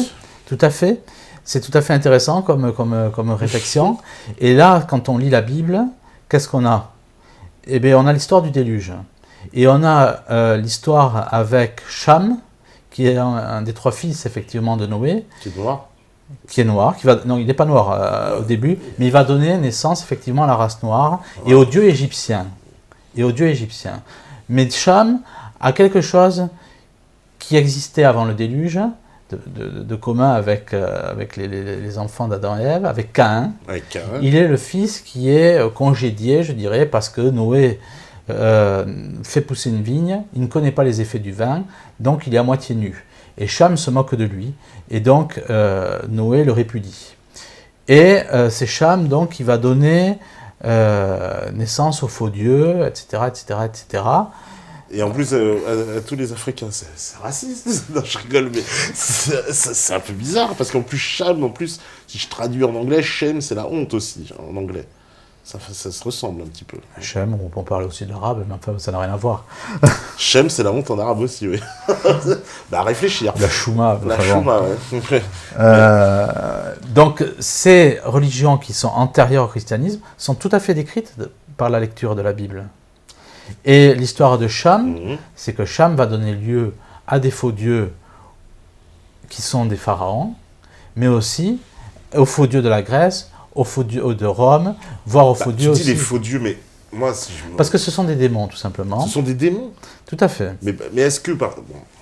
C'est tout à fait intéressant comme réflexion. Et là, quand on lit la Bible, qu'est-ce qu'on a ? Eh bien, on a l'histoire du déluge. Et on a l'histoire avec Cham, qui est un des 3 fils, effectivement, de Noé. Qui est noir. Non, il n'est pas noir au début, mais il va donner naissance, effectivement, à la race noire et aux dieux égyptiens. Mais Cham a quelque chose qui existait avant le déluge, de commun avec les enfants d'Adam et Ève, avec Caïn. Il est le fils qui est congédié, je dirais, parce que Noé fait pousser une vigne, il ne connaît pas les effets du vin, donc il est à moitié nu. Et Cham se moque de lui, et donc Noé le répudie. Et c'est Cham donc qui va donner naissance aux faux dieux, etc., etc., etc. Et en plus, à tous les Africains, c'est raciste. Non, je rigole, mais c'est un peu bizarre, parce qu'en plus, Cham, si je traduis en anglais, Shem, c'est la honte aussi, en anglais. Ça se ressemble un petit peu. Shem, on peut parler aussi de l'arabe, mais enfin, ça n'a rien à voir. Shem, c'est la honte en arabe aussi, oui. Bah, réfléchir. La chouma. La chouma, ouais. Donc, ces religions qui sont antérieures au christianisme sont tout à fait décrites par la lecture de la Bible. Et l'histoire de Cham, c'est que Cham va donner lieu à des faux dieux qui sont des pharaons, mais aussi aux faux dieux de la Grèce, aux faux dieux de Rome, voire aux faux dieux aussi. Tu dis les faux dieux, mais moi... Parce que ce sont des démons, tout simplement. Ce sont des démons ? Tout à fait. Mais est-ce que,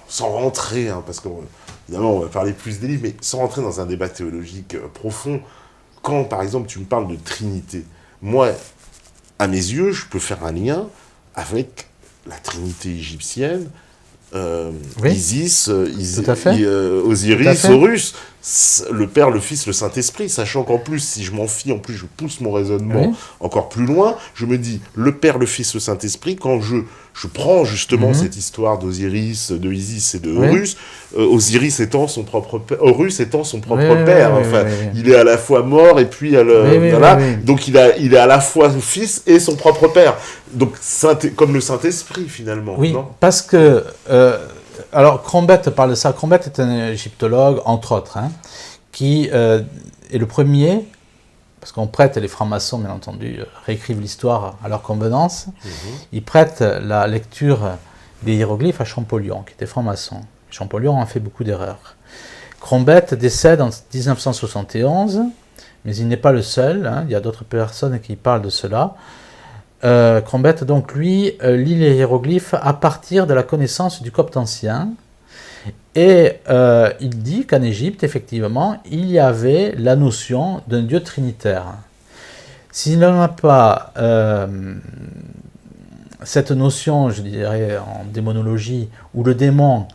sans rentrer, parce qu'évidemment, on va parler plus des livres, mais sans rentrer dans un débat théologique profond, quand, par exemple, tu me parles de Trinité, moi, à mes yeux, je peux faire un lien avec la Trinité égyptienne, Isis, Osiris, Horus, le Père, le Fils, le Saint-Esprit, sachant qu'en plus, si je m'en fie, en plus je pousse mon raisonnement encore plus loin, je me dis, le Père, le Fils, le Saint-Esprit, quand je prends justement cette histoire d'Osiris, de Isis et de Horus, Osiris étant son propre père, Horus étant son propre père, il est à la fois mort et puis donc il est à la fois fils et son propre père, donc comme le Saint-Esprit finalement. Oui, non parce que alors Crombette parle de ça. Crombette est un égyptologue, entre autres, qui est le premier, parce qu'on prête, les francs-maçons, bien entendu, réécrivent l'histoire à leur convenance. Ils prêtent la lecture des hiéroglyphes à Champollion, qui était franc-maçon. Champollion a fait beaucoup d'erreurs. Crombette décède en 1971, mais il n'est pas le seul, il y a d'autres personnes qui parlent de cela. Crombette, donc, lui, lit les hiéroglyphes à partir de la connaissance du copte ancien. Et il dit qu'en Égypte, effectivement, il y avait la notion d'un dieu trinitaire. S'il n'en a pas cette notion, je dirais, en démonologie, où le démon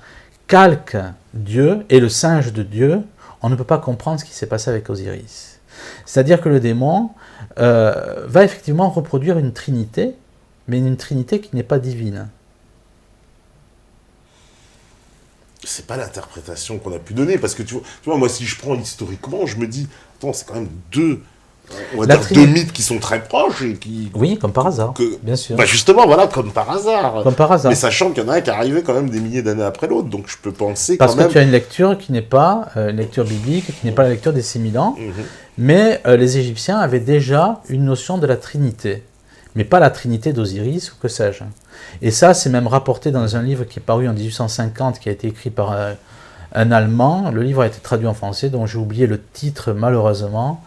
calque Dieu et le singe de Dieu, on ne peut pas comprendre ce qui s'est passé avec Osiris. C'est-à-dire que le démon va effectivement reproduire une trinité, mais une trinité qui n'est pas divine. c'est pas l'interprétation qu'on a pu donner. Parce que tu vois, moi, si je prends historiquement, je me dis, attends, c'est quand même deux mythes qui sont très proches et qui... Oui, comme par hasard, bien sûr. Bah justement, voilà, comme par hasard. Comme par hasard. Mais sachant qu'il y en a un qui arrivait quand même des milliers d'années après l'autre, donc je peux penser Parce quand même... que tu as une lecture qui n'est pas une lecture biblique, qui n'est pas la lecture des 6000 ans, mais les Égyptiens avaient déjà une notion de la Trinité, mais pas la Trinité d'Osiris ou que sais-je. Et ça, c'est même rapporté dans un livre qui est paru en 1850, qui a été écrit par un Allemand. Le livre a été traduit en français, dont j'ai oublié le titre malheureusement.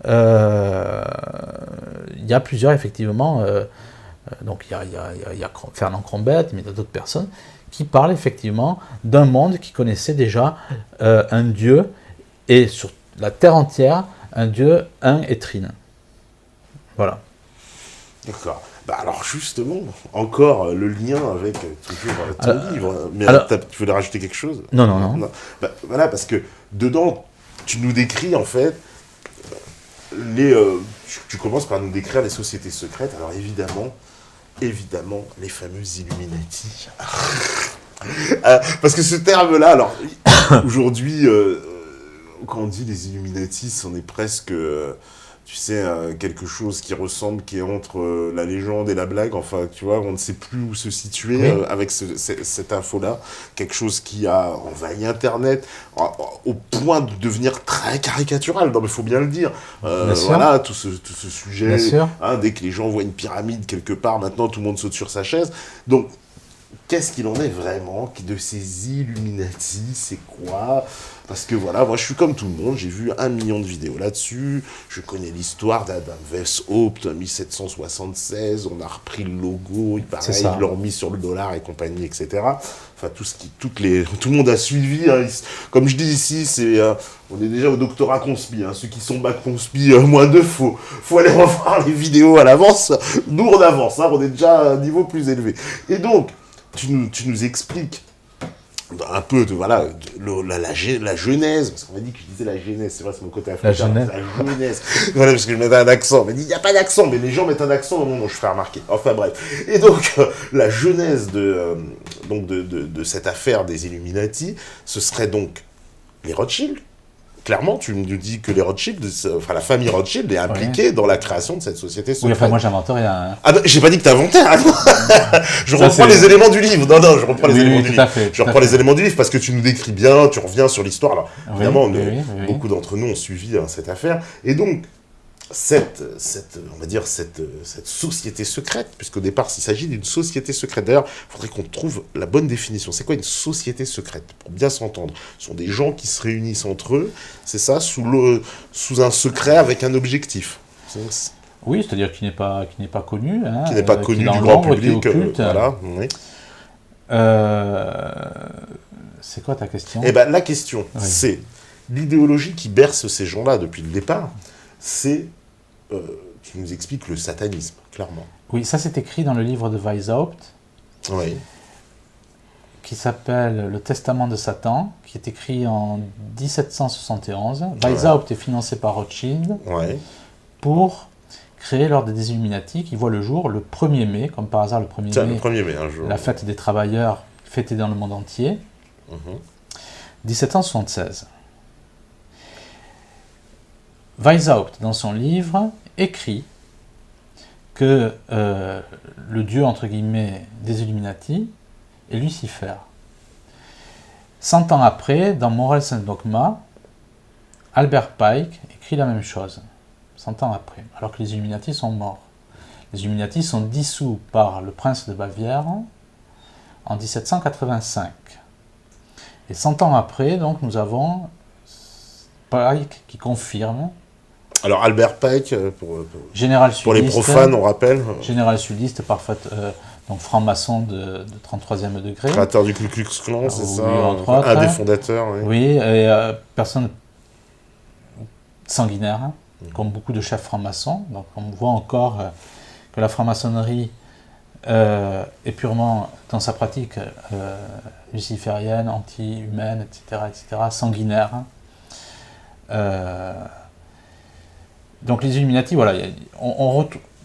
Il y a plusieurs, effectivement, donc il y a Fernand Crombette, mais il y a d'autres personnes qui parlent effectivement d'un monde qui connaissait déjà un Dieu, et sur la terre entière, un Dieu un et trine. Voilà. D'accord. Bah alors justement, encore le lien avec toujours ton livre. Mais tu voulais rajouter quelque chose ? Non. Bah, voilà, parce que dedans, tu nous décris en fait tu commences par nous décrire les sociétés secrètes. Alors évidemment, les fameuses Illuminati. Parce que ce terme-là, alors aujourd'hui, quand on dit les Illuminati, c'en est presque... tu sais, quelque chose qui est entre la légende et la blague, enfin, tu vois, on ne sait plus où se situer avec cette info-là. Quelque chose qui a envahi Internet, au point de devenir très caricatural, non mais il faut bien le dire. Voilà, tout ce sujet, dès que les gens voient une pyramide quelque part, maintenant tout le monde saute sur sa chaise. Donc, qu'est-ce qu'il en est vraiment de ces Illuminati? C'est quoi? Parce que voilà, moi je suis comme tout le monde, j'ai vu 1 million de vidéos là-dessus, je connais l'histoire d'Adam Weishaupt, 1776, on a repris le logo, il paraît, ils l'ont remis sur le dollar et compagnie, etc. Enfin, tout le monde a suivi, hein. Comme je dis ici, on est déjà au doctorat conspi, hein. Ceux qui sont bac conspi, moins 2, faut aller revoir les vidéos à l'avance, nous on avance, hein. On est déjà à un niveau plus élevé. Et donc, tu nous expliques un peu la genèse, parce qu'on m'a dit que je disais la genèse, c'est vrai, c'est mon côté africain. La genèse. Voilà, parce que je mettais un accent. On m'a dit, il n'y a pas d'accent, mais les gens mettent un accent au moment où je fais remarquer. Enfin bref. Et donc, la genèse de cette affaire des Illuminati, ce serait donc les Rothschild. Clairement, tu nous dis que les Rothschild, enfin la famille Rothschild est impliquée dans la création de cette société secrète. Oui, enfin moi j'invente rien. Hein. Ah ben, j'ai pas dit que t'inventais. Hein. Je reprends les éléments du livre. Non, je reprends les éléments du livre. Je reprends les éléments du livre parce que tu nous décris bien, tu reviens sur l'histoire. Alors, évidemment, beaucoup d'entre nous ont suivi cette affaire. Et donc, cette société secrète, puisqu'au départ, il s'agit d'une société secrète. D'ailleurs, il faudrait qu'on trouve la bonne définition. C'est quoi une société secrète? Pour bien s'entendre, ce sont des gens qui se réunissent entre eux, c'est ça, sous un secret avec un objectif. Oui, c'est-à-dire qui n'est pas connu. Hein, qui n'est pas connu du grand public. Voilà, oui. C'est quoi ta question? Eh ben, la question, c'est l'idéologie qui berce ces gens-là depuis le départ, c'est... tu nous expliques le satanisme, clairement. Oui, ça c'est écrit dans le livre de Weishaupt, qui s'appelle Le Testament de Satan, qui est écrit en 1771. Weishaupt est financé par Rothschild pour créer l'ordre des Illuminati, qui voit le jour le 1er mai, comme par hasard le 1er mai, un jour. La fête des travailleurs fêtée dans le monde entier, 1776. Weishaupt, dans son livre, écrit que le dieu, entre guillemets, des Illuminati est Lucifer. 100 ans après, dans Morals and Dogma, Albert Pike écrit la même chose, 100 ans après, alors que les Illuminati sont morts. Les Illuminati sont dissous par le prince de Bavière en 1785. Et 100 ans après, donc, nous avons Pike qui confirme. Alors Albert Pike, général sudiste, pour les profanes, on rappelle. Général sudiste, donc franc-maçon de 33e degré. Créateur du Ku Klux Klan, c'est ça, entre autres, un des fondateurs. Oui, et personne sanguinaire, comme beaucoup de chefs francs-maçons. Donc on voit encore que la franc-maçonnerie est purement, dans sa pratique, luciférienne, anti-humaine, etc., sanguinaire. Donc les Illuminati, voilà,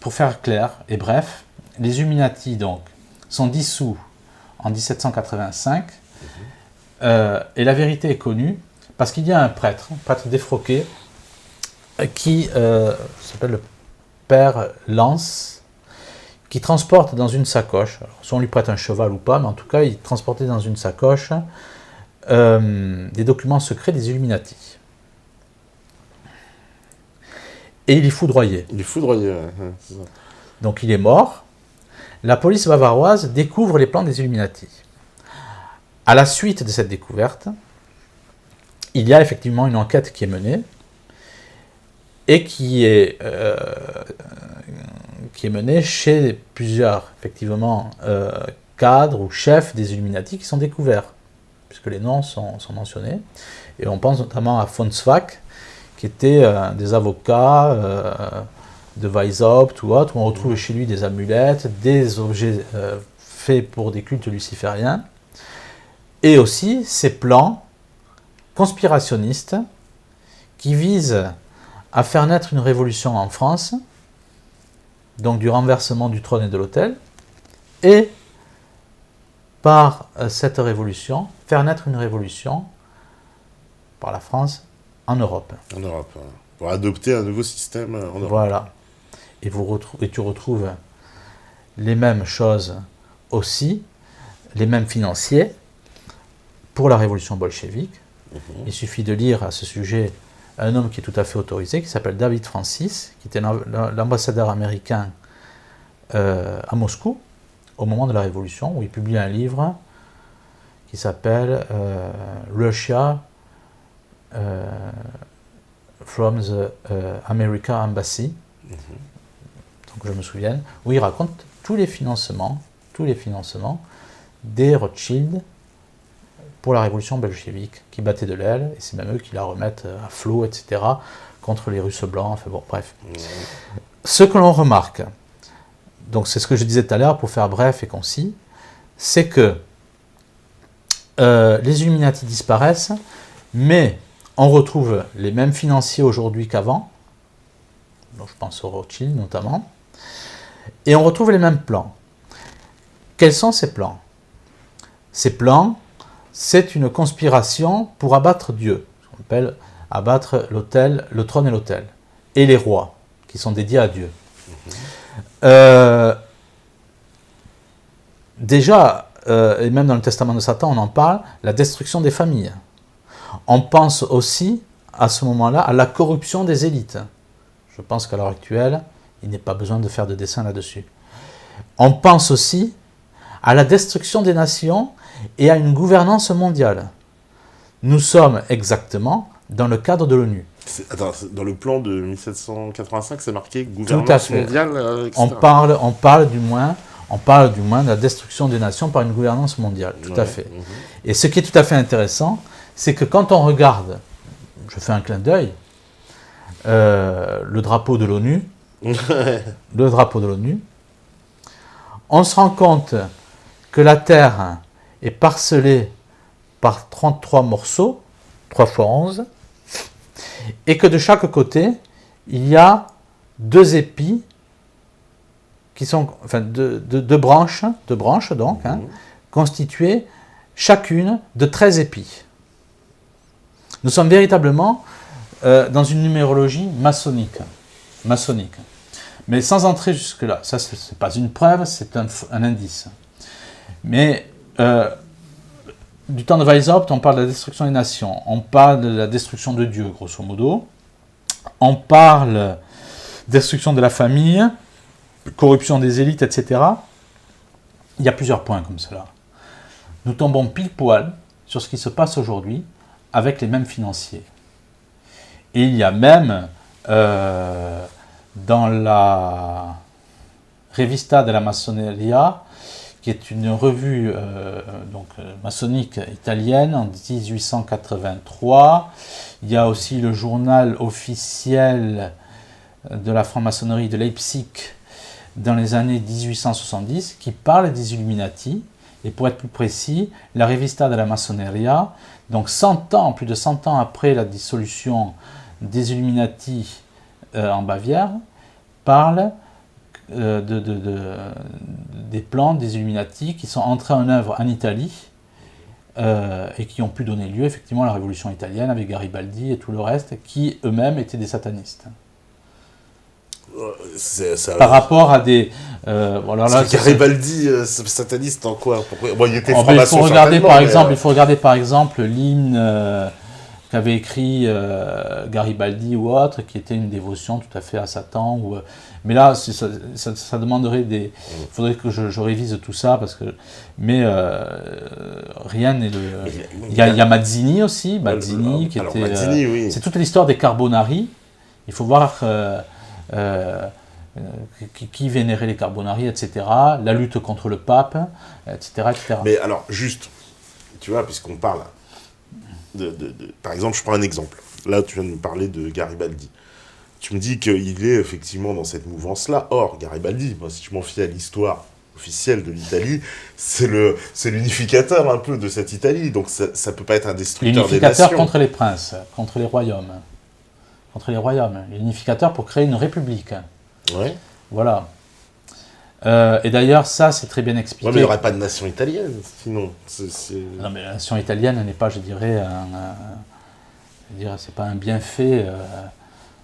pour faire clair et bref, les Illuminati donc sont dissous en 1785 Et la vérité est connue parce qu'il y a un prêtre défroqué, qui s'appelle le père Lance, qui transporte dans une sacoche, alors, soit on lui prête un cheval ou pas, mais en tout cas il transportait dans une sacoche des documents secrets des Illuminati. Et il est foudroyé. Il est foudroyé, ouais, c'est ça. Donc il est mort. La police bavaroise découvre les plans des Illuminati. À la suite de cette découverte, il y a effectivement une enquête qui est menée et qui est menée chez plusieurs effectivement cadres ou chefs des Illuminati qui sont découverts, puisque les noms sont mentionnés. Et on pense notamment à von Zweig, qui était des avocats de Weishaupt ou autres, où on retrouve chez lui des amulettes, des objets faits pour des cultes lucifériens, et aussi ces plans conspirationnistes qui visent à faire naître une révolution en France, donc du renversement du trône et de l'autel, et par cette révolution, faire naître une révolution par la France en Europe. En Europe, hein. Pour adopter un nouveau système en Europe. Voilà. Et tu retrouves les mêmes choses aussi, les mêmes financiers pour la révolution bolchevique. Il suffit de lire à ce sujet un homme qui est tout à fait autorisé, qui s'appelle David Francis, qui était l'ambassadeur américain à Moscou au moment de la Révolution, où il publie un livre qui s'appelle Russia from the America Embassy. Donc je me souviens, où il raconte tous les financements des Rothschild pour la révolution bolchevique, qui battait de l'aile, et c'est même eux qui la remettent à flot, etc., contre les Russes blancs, enfin bon, bref. Ce que l'on remarque, donc c'est ce que je disais tout à l'heure, pour faire bref et concis, c'est que les Illuminati disparaissent, mais on retrouve les mêmes financiers aujourd'hui qu'avant, donc je pense aux Rothschild notamment, et on retrouve les mêmes plans. Quels sont ces plans ? Ces plans, c'est une conspiration pour abattre Dieu, ce qu'on appelle abattre l'autel, le trône et l'autel, et les rois, qui sont dédiés à Dieu. Déjà, et même dans le Testament de Satan, on en parle, la destruction des familles. On pense aussi, à ce moment-là, à la corruption des élites. Je pense qu'à l'heure actuelle, il n'est pas besoin de faire de dessin là-dessus. On pense aussi à la destruction des nations et à une gouvernance mondiale. Nous sommes exactement dans le cadre de l'ONU. Attends, dans le plan de 1785, c'est marqué gouvernance mondiale, etc. On parle du moins de la destruction des nations par une gouvernance mondiale, tout à fait. Et ce qui est tout à fait intéressant, c'est que quand on regarde, je fais un clin d'œil, le drapeau de l'ONU, on se rend compte que la Terre est parcelée par 33 morceaux, 3 fois 11, et que de chaque côté, il y a 2 épis, qui sont, enfin, deux branches donc, constituées chacune de 13 épis. Nous sommes véritablement dans une numérologie maçonnique. Mais sans entrer jusque-là, ça c'est pas une preuve, c'est un indice. Mais du temps de Weishaupt, on parle de la destruction des nations, on parle de la destruction de Dieu, grosso modo, on parle de destruction de la famille, corruption des élites, etc. Il y a plusieurs points comme cela. Nous tombons pile poil sur ce qui se passe aujourd'hui avec les mêmes financiers. Et il y a même dans la Revista della Massoneria, qui est une revue maçonnique italienne en 1883. Il y a aussi le journal officiel de la franc-maçonnerie de Leipzig dans les années 1870 qui parle des Illuminati. Et pour être plus précis, la Revista della Massoneria, donc plus de 100 ans après la dissolution des Illuminati en Bavière, parle des plans des Illuminati qui sont entrés en œuvre en Italie et qui ont pu donner lieu effectivement à la Révolution italienne avec Garibaldi et tout le reste, qui eux-mêmes étaient des satanistes. Par rapport à des... Garibaldi, sataniste en quoi? Bon, il était il faut regarder par exemple l'hymne qu'avait écrit Garibaldi ou autre, qui était une dévotion tout à fait à Satan. Mais là, ça demanderait des... Il faudrait que je révise tout ça, parce que... Mais rien n'est le... Il y a Mazzini aussi, Mazzini, qui était... Mazzini, oui. C'est toute l'histoire des Carbonari. Il faut voir qui vénérait les Carbonari, etc. La lutte contre le pape, etc., etc. Mais alors, juste, tu vois, puisqu'on parle... Par exemple, je prends un exemple. Là, tu viens de me parler de Garibaldi. Tu me dis qu'il est effectivement dans cette mouvance-là. Or, Garibaldi, moi, si je m'en fie à l'histoire officielle de l'Italie, c'est l'unificateur un peu de cette Italie. Donc, ça ne peut pas être un destructeur des nations. L'unificateur contre les princes, contre les royaumes. Contre les royaumes. L'unificateur pour créer une république. Ouais. Voilà. Et d'ailleurs, ça, c'est très bien expliqué. Ouais, mais il n'y aurait pas de nation italienne, sinon. Non, mais la nation italienne n'est pas, je dirais, c'est pas un bienfait.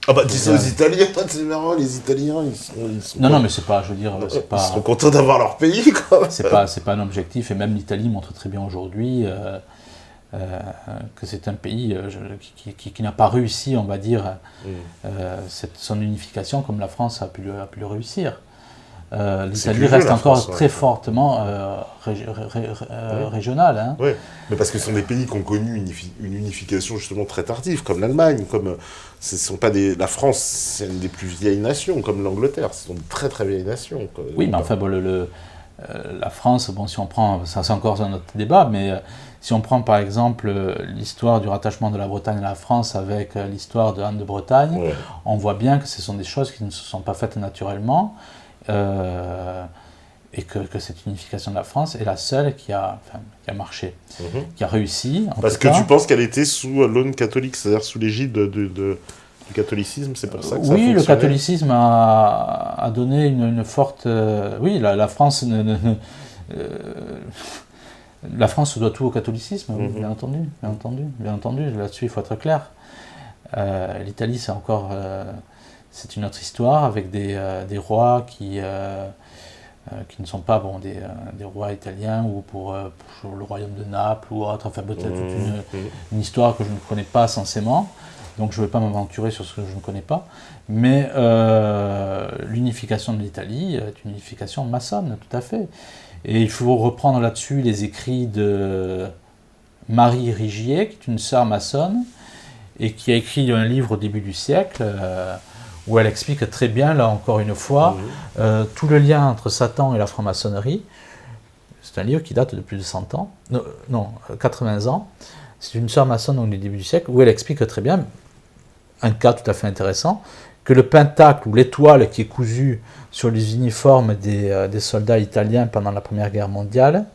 Ah bah, dis ça aux Italiens, c'est marrant, les Italiens, ils sont non, mais c'est pas, je veux dire, c'est pas... Ils seront contents d'avoir leur pays, quoi. C'est pas un objectif, et même l'Italie montre très bien aujourd'hui que c'est un pays qui n'a pas réussi, on va dire, son unification comme la France a pu le réussir. L'Italie reste encore très fortement régionale. Hein. Oui, mais parce que ce sont des pays qui ont connu une unification justement très tardive, comme l'Allemagne, la France, c'est une des plus vieilles nations, comme l'Angleterre, ce sont de très très vieilles nations. Quoi. Oui, mais enfin, la France, bon, si on prend, ça c'est encore un autre débat, mais si on prend par exemple l'histoire du rattachement de la Bretagne à la France avec l'histoire de Anne de Bretagne, on voit bien que ce sont des choses qui ne se sont pas faites naturellement. Et que cette unification de la France est la seule qui a marché, qui a réussi. Parce que tu penses qu'elle était sous l'aune catholique, c'est-à-dire sous l'égide du catholicisme, c'est pour ça que ça a fonctionné. Oui, le catholicisme a donné une forte... oui, la France... la France doit tout au catholicisme, bien entendu. Là-dessus, il faut être clair. L'Italie, c'est encore... c'est une autre histoire avec des rois qui ne sont pas des rois italiens ou pour le royaume de Naples ou autre, enfin peut-être une histoire que je ne connais pas censément, donc je ne vais pas m'aventurer sur ce que je ne connais pas, mais l'unification de l'Italie est une unification maçonne, tout à fait. Et il faut reprendre là-dessus les écrits de Marie Rigier, qui est une sœur maçonne, et qui a écrit un livre au début du siècle, où elle explique très bien, là encore une fois, tout le lien entre Satan et la franc-maçonnerie. C'est un livre qui date de plus de 100 ans, non 80 ans. C'est une sœur maçonne au début du siècle, où elle explique très bien, un cas tout à fait intéressant, que le pentacle ou l'étoile qui est cousue sur les uniformes des soldats italiens pendant la Première Guerre mondiale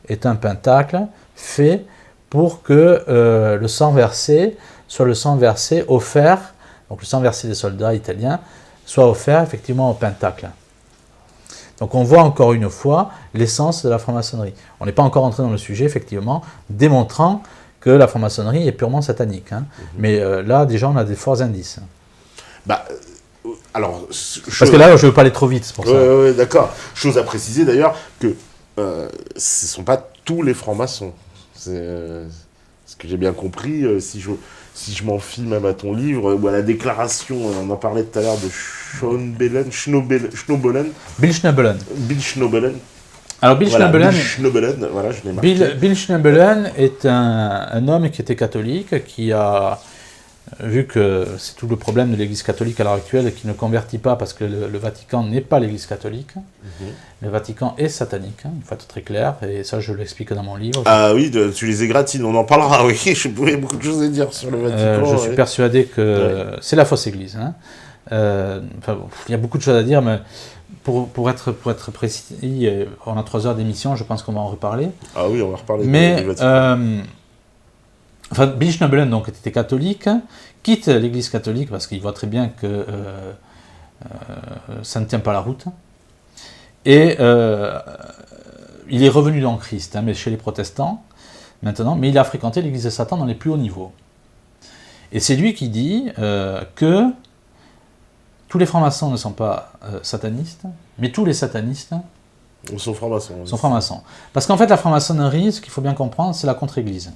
est un pentacle fait pour que le sang versé soit le sang versé offert, donc le sang versé des soldats italiens, soit offert effectivement au pentacle. Donc on voit encore une fois l'essence de la franc-maçonnerie. On n'est pas encore entré dans le sujet, effectivement, démontrant que la franc-maçonnerie est purement satanique. Hein. Mais là, déjà, on a des forts indices. Bah, alors, parce que là, je ne veux pas aller trop vite, c'est pour ça. Oui, d'accord. Chose à préciser d'ailleurs que ce ne sont pas tous les francs-maçons. C'est ce que j'ai bien compris. Si je m'en fie même à ton livre, ou à la déclaration, on en parlait tout à l'heure de Schnoebelen. Bill Schnoebelen. Alors Bill Schnoebelen, voilà, je l'ai marqué. Bill Schnoebelen est un homme qui était catholique, qui a vu que c'est tout le problème de l'Église catholique à l'heure actuelle, qui ne convertit pas parce que le Vatican n'est pas l'Église catholique. Le Vatican est satanique, hein, il faut être très clair, et ça je l'explique dans mon livre. Ah oui, tu les égratines, on en parlera, oui, j'ai beaucoup de choses à dire sur le Vatican. Je suis persuadé que c'est la fausse Église. Hein. Il y a beaucoup de choses à dire, mais pour être précis, on a 3 heures d'émission, je pense qu'on va en reparler. Ah oui, on va reparler du Vatican. Bill Schnoebelen donc, était catholique, quitte l'Église catholique parce qu'il voit très bien que ça ne tient pas la route. Et il est revenu dans Christ, hein, mais chez les protestants, maintenant, mais il a fréquenté l'église de Satan dans les plus hauts niveaux. Et c'est lui qui dit que tous les francs-maçons ne sont pas satanistes, mais tous les satanistes sont francs-maçons. Sont francs-maçons. Parce qu'en fait, la franc-maçonnerie, ce qu'il faut bien comprendre, c'est la contre-église.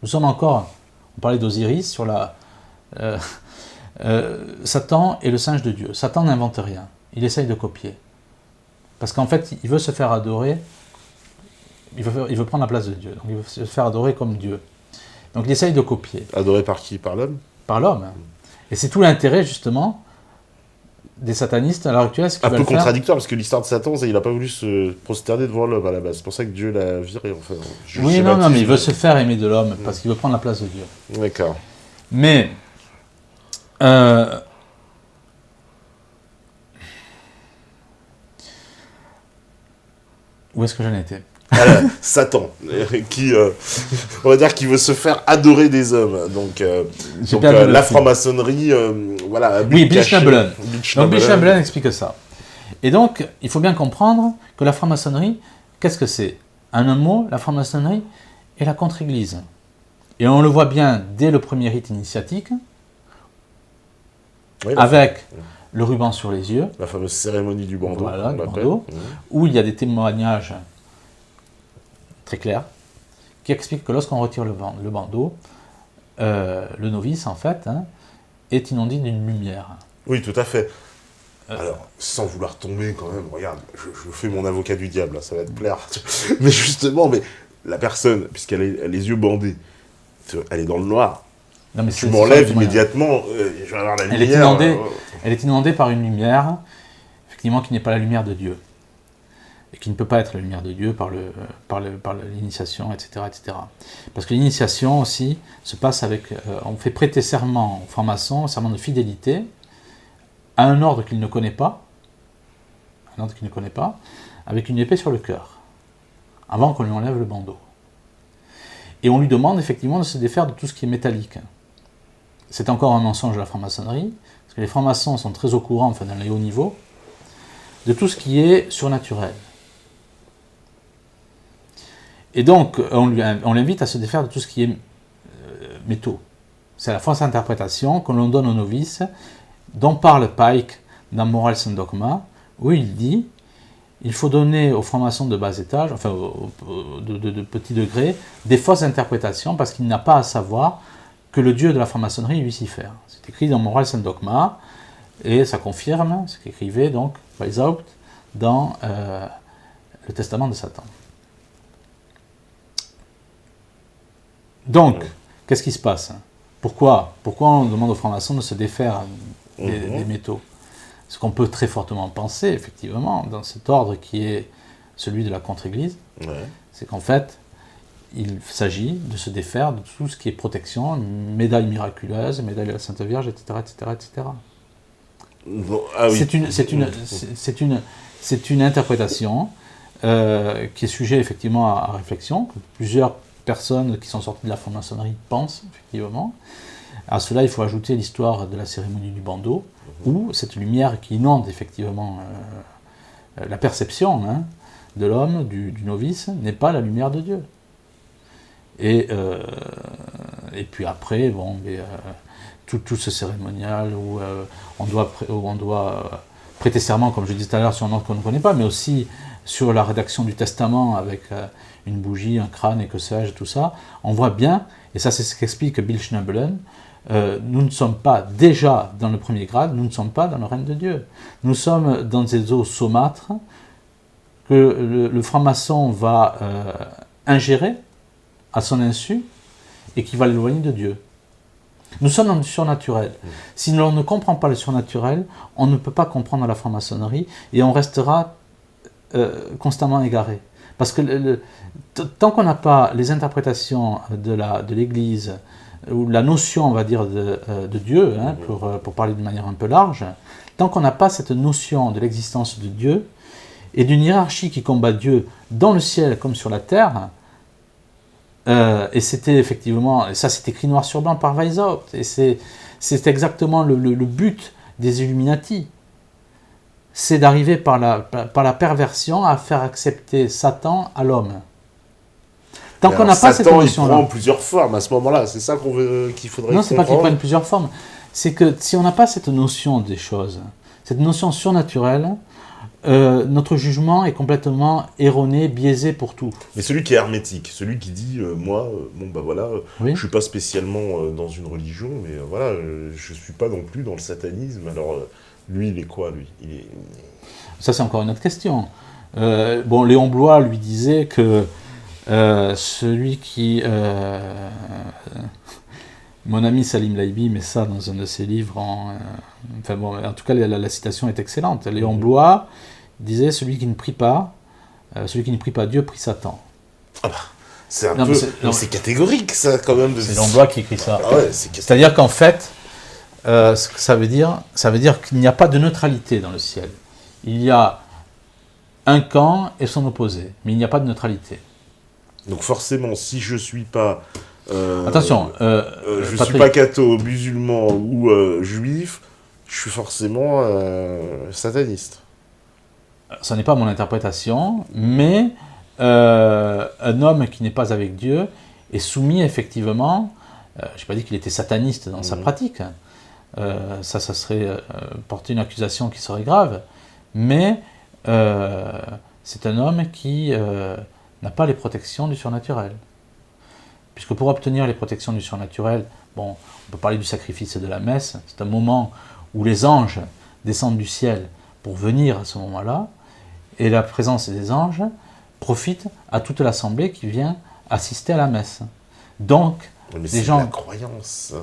Nous sommes encore, on parlait d'Osiris, sur la... Satan est le singe de Dieu. Satan n'invente rien. Il essaye de copier. Parce qu'en fait, il veut se faire adorer, il veut prendre la place de Dieu. Donc il veut se faire adorer comme Dieu. Donc il essaye de copier. Adoré par qui? Par l'homme? Par l'homme. Et c'est tout l'intérêt, justement, des satanistes à l'heure actuelle. Un peu contradictoire, parce que l'histoire de Satan, c'est qu'il n'a pas voulu se prosterner devant l'homme à la base. C'est pour ça que Dieu l'a viré. Enfin, oui, non, mais il veut se faire aimer de l'homme, parce qu'il veut prendre la place de Dieu. D'accord. Mais... où est-ce que j'en étais? Satan, qui, on va dire, qui veut se faire adorer des hommes. Donc la franc-maçonnerie, voilà. Oui, Bill Schnabelen. Donc Bill Schnabelen explique ça. Et donc, il faut bien comprendre que la franc-maçonnerie, qu'est-ce que c'est? En un mot, la franc-maçonnerie est la contre-église. Et on le voit bien dès le premier rite initiatique, oui, avec le ruban sur les yeux. La fameuse cérémonie du bandeau. Voilà, le bandeau, où il y a des témoignages très clair, qui explique que lorsqu'on retire le bandeau, le novice, en fait, est inondé d'une lumière. Oui, tout à fait. Alors, sans vouloir tomber quand même, regarde, je fais mon avocat du diable, là, ça va te plaire. Mais justement, la personne, puisqu'elle a les yeux bandés, elle est dans le noir. Non, mais tu m'enlèves immédiatement, je vais avoir la lumière. Elle est inondée par une lumière, effectivement, qui n'est pas la lumière de Dieu. Et qui ne peut pas être la lumière de Dieu par l'initiation, etc., etc. Parce que l'initiation aussi se passe avec... on fait prêter serment aux francs-maçons, serment de fidélité, à un ordre qu'il ne connaît pas, avec une épée sur le cœur, avant qu'on lui enlève le bandeau. Et on lui demande effectivement de se défaire de tout ce qui est métallique. C'est encore un mensonge de la franc-maçonnerie, parce que les francs-maçons sont très au courant, enfin dans les hauts niveaux, de tout ce qui est surnaturel. Et donc, on l'invite à se défaire de tout ce qui est métaux. C'est la fausse interprétation que l'on donne aux novices, dont parle Pike dans Morals and Dogma, où il dit il faut donner aux francs-maçons de bas étage, enfin de petit degré, des fausses interprétations, parce qu'il n'a pas à savoir que le dieu de la franc-maçonnerie est Lucifer. C'est écrit dans Morals and Dogma, et ça confirme ce qu'écrivait donc Weishaupt dans le Testament de Satan. Donc, qu'est-ce qui se passe? Pourquoi on demande aux francs-maçons de se défaire des métaux? Ce qu'on peut très fortement penser, effectivement, dans cet ordre qui est celui de la contre-église, c'est qu'en fait, il s'agit de se défaire de tout ce qui est protection, médaille miraculeuse, médaille de la Sainte Vierge, etc., etc., etc. Bon, ah oui. C'est une interprétation qui est sujet effectivement à réflexion, que plusieurs personnes qui sont sorties de la franc-maçonnerie pensent, effectivement. À cela, il faut ajouter l'histoire de la cérémonie du bandeau, où cette lumière qui inonde effectivement la perception de l'homme, du novice, n'est pas la lumière de Dieu. Et puis après, tout ce cérémonial où on doit prêter serment, comme je disais tout à l'heure, sur un ordre qu'on ne connaît pas, mais aussi sur la rédaction du testament avec une bougie, un crâne et que sais-je, tout ça, on voit bien, et ça c'est ce qu'explique Bill Schnabelen, nous ne sommes pas déjà dans le premier grade, nous ne sommes pas dans le règne de Dieu. Nous sommes dans des eaux saumâtres que le franc-maçon va ingérer à son insu et qui va l'éloigner de Dieu. Nous sommes dans le surnaturel. Si l'on ne comprend pas le surnaturel, on ne peut pas comprendre la franc-maçonnerie et on restera constamment égaré. Parce que tant qu'on n'a pas les interprétations de l'Église, ou la notion, on va dire, de Dieu, pour parler de manière un peu large, tant qu'on n'a pas cette notion de l'existence de Dieu, et d'une hiérarchie qui combat Dieu dans le ciel comme sur la terre, et c'était effectivement, et ça c'est écrit noir sur blanc par Weishaupt, et c'est exactement le but des Illuminati, c'est d'arriver par la perversion à faire accepter Satan à l'homme. Tant qu'on n'a pas cette Satan, il notion-là. prend plusieurs formes à ce moment-là. C'est ça qu'il faudrait Non, c'est pas qu'il comprendre. prenne plusieurs formes. C'est que si on n'a pas cette notion des choses, cette notion surnaturelle, notre jugement est complètement erroné, biaisé pour tout. Mais celui qui est hermétique, celui qui dit, Oui. je suis pas spécialement dans une religion, mais voilà, je suis pas non plus dans le satanisme. Alors, lui, il est quoi, lui? Ça, c'est encore une autre question. Léon Bloy lui disait que celui qui... mon ami Salim Laibi met ça dans un de ses livres. En tout cas, la citation est excellente. Léon Bloy disait, celui qui ne prie pas Dieu, prie Satan. Ah bah, c'est un peu... C'est catégorique, ça, quand même. C'est Léon Bloy qui écrit ça. Ah ouais, c'est-à-dire qu'en fait, ce que ça veut dire qu'il n'y a pas de neutralité dans le ciel. Il y a un camp et son opposé, mais il n'y a pas de neutralité. Donc forcément, si je suis pas... Attention, je Patrick, suis pas catho, musulman ou juif, je suis forcément sataniste. ça n'est pas mon interprétation, mais un homme qui n'est pas avec Dieu est soumis effectivement, je n'ai pas dit qu'il était sataniste dans sa pratique, ça serait porter une accusation qui serait grave, mais c'est un homme qui n'a pas les protections du surnaturel. Puisque pour obtenir les protections du surnaturel, on peut parler du sacrifice de la messe, c'est un moment où les anges descendent du ciel pour venir à ce moment-là, et la présence des anges profite à toute l'assemblée qui vient assister à la messe. Donc, Mais les gens... la croyance, ça,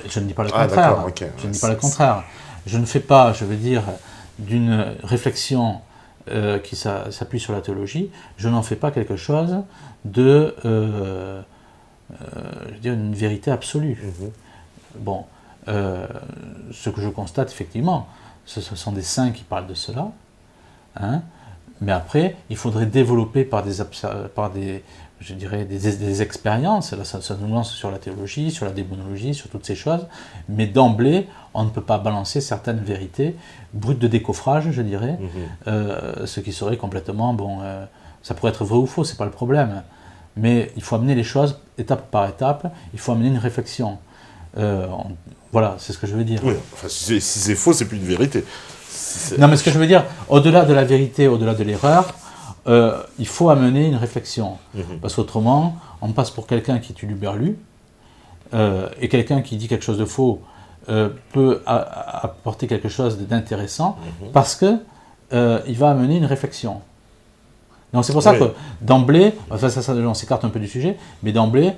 je ne dis pas le contraire. Okay. Je ne dis pas le contraire. Je ne fais pas, je veux dire, d'une réflexion qui s'appuie sur la théologie, je n'en fais pas quelque chose de, je veux dire, une vérité absolue. Ce que je constate effectivement, ce sont des saints qui parlent de cela, hein, mais après, il faudrait développer par des expériences, là ça nous lance sur la théologie, sur la démonologie, sur toutes ces choses, mais d'emblée, on ne peut pas balancer certaines vérités brutes de décoffrage, je dirais, ce qui serait complètement, ça pourrait être vrai ou faux, c'est pas le problème, mais il faut amener les choses étape par étape, il faut amener une réflexion. Voilà, c'est ce que je veux dire. Oui, enfin, si c'est faux, c'est plus une vérité. Non, mais ce que je veux dire, au-delà de la vérité, au-delà de l'erreur, il faut amener une réflexion. Parce qu'autrement, on passe pour quelqu'un qui est uluberlu, et quelqu'un qui dit quelque chose de faux peut apporter quelque chose d'intéressant, parce que il va amener une réflexion. Donc c'est pour ça que d'emblée, enfin ça on s'écarte un peu du sujet, mais d'emblée,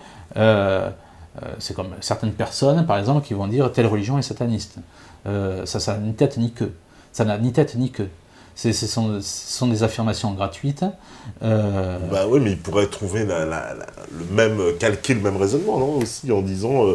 c'est comme certaines personnes, par exemple, qui vont dire telle religion est sataniste. Ça n'a ni tête ni queue. Ça n'a ni tête ni queue. Ce sont des affirmations gratuites. Bah oui, mais ils pourraient trouver calquer le même raisonnement, non, aussi, en disant,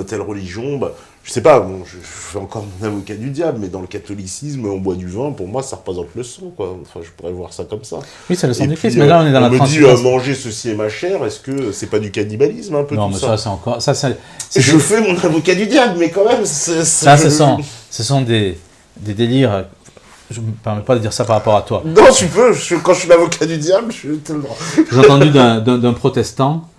telle religion, je sais pas, je fais encore mon avocat du diable, mais dans le catholicisme, on boit du vin, pour moi, ça représente le sang, quoi. Enfin, je pourrais voir ça comme ça. Oui, c'est le sang du Christ, mais là, on est dans la transcendance. On me dit, manger ceci est ma chair, est-ce que c'est pas du cannibalisme, un peu, non, tout mais ça? c'est encore... Je fais mon avocat du diable, mais quand même, ce sont des délires... Je ne me permets pas de dire ça par rapport à toi. Non, tu peux, quand je suis l'avocat du diable, je te le droit. J'ai entendu d'un protestant,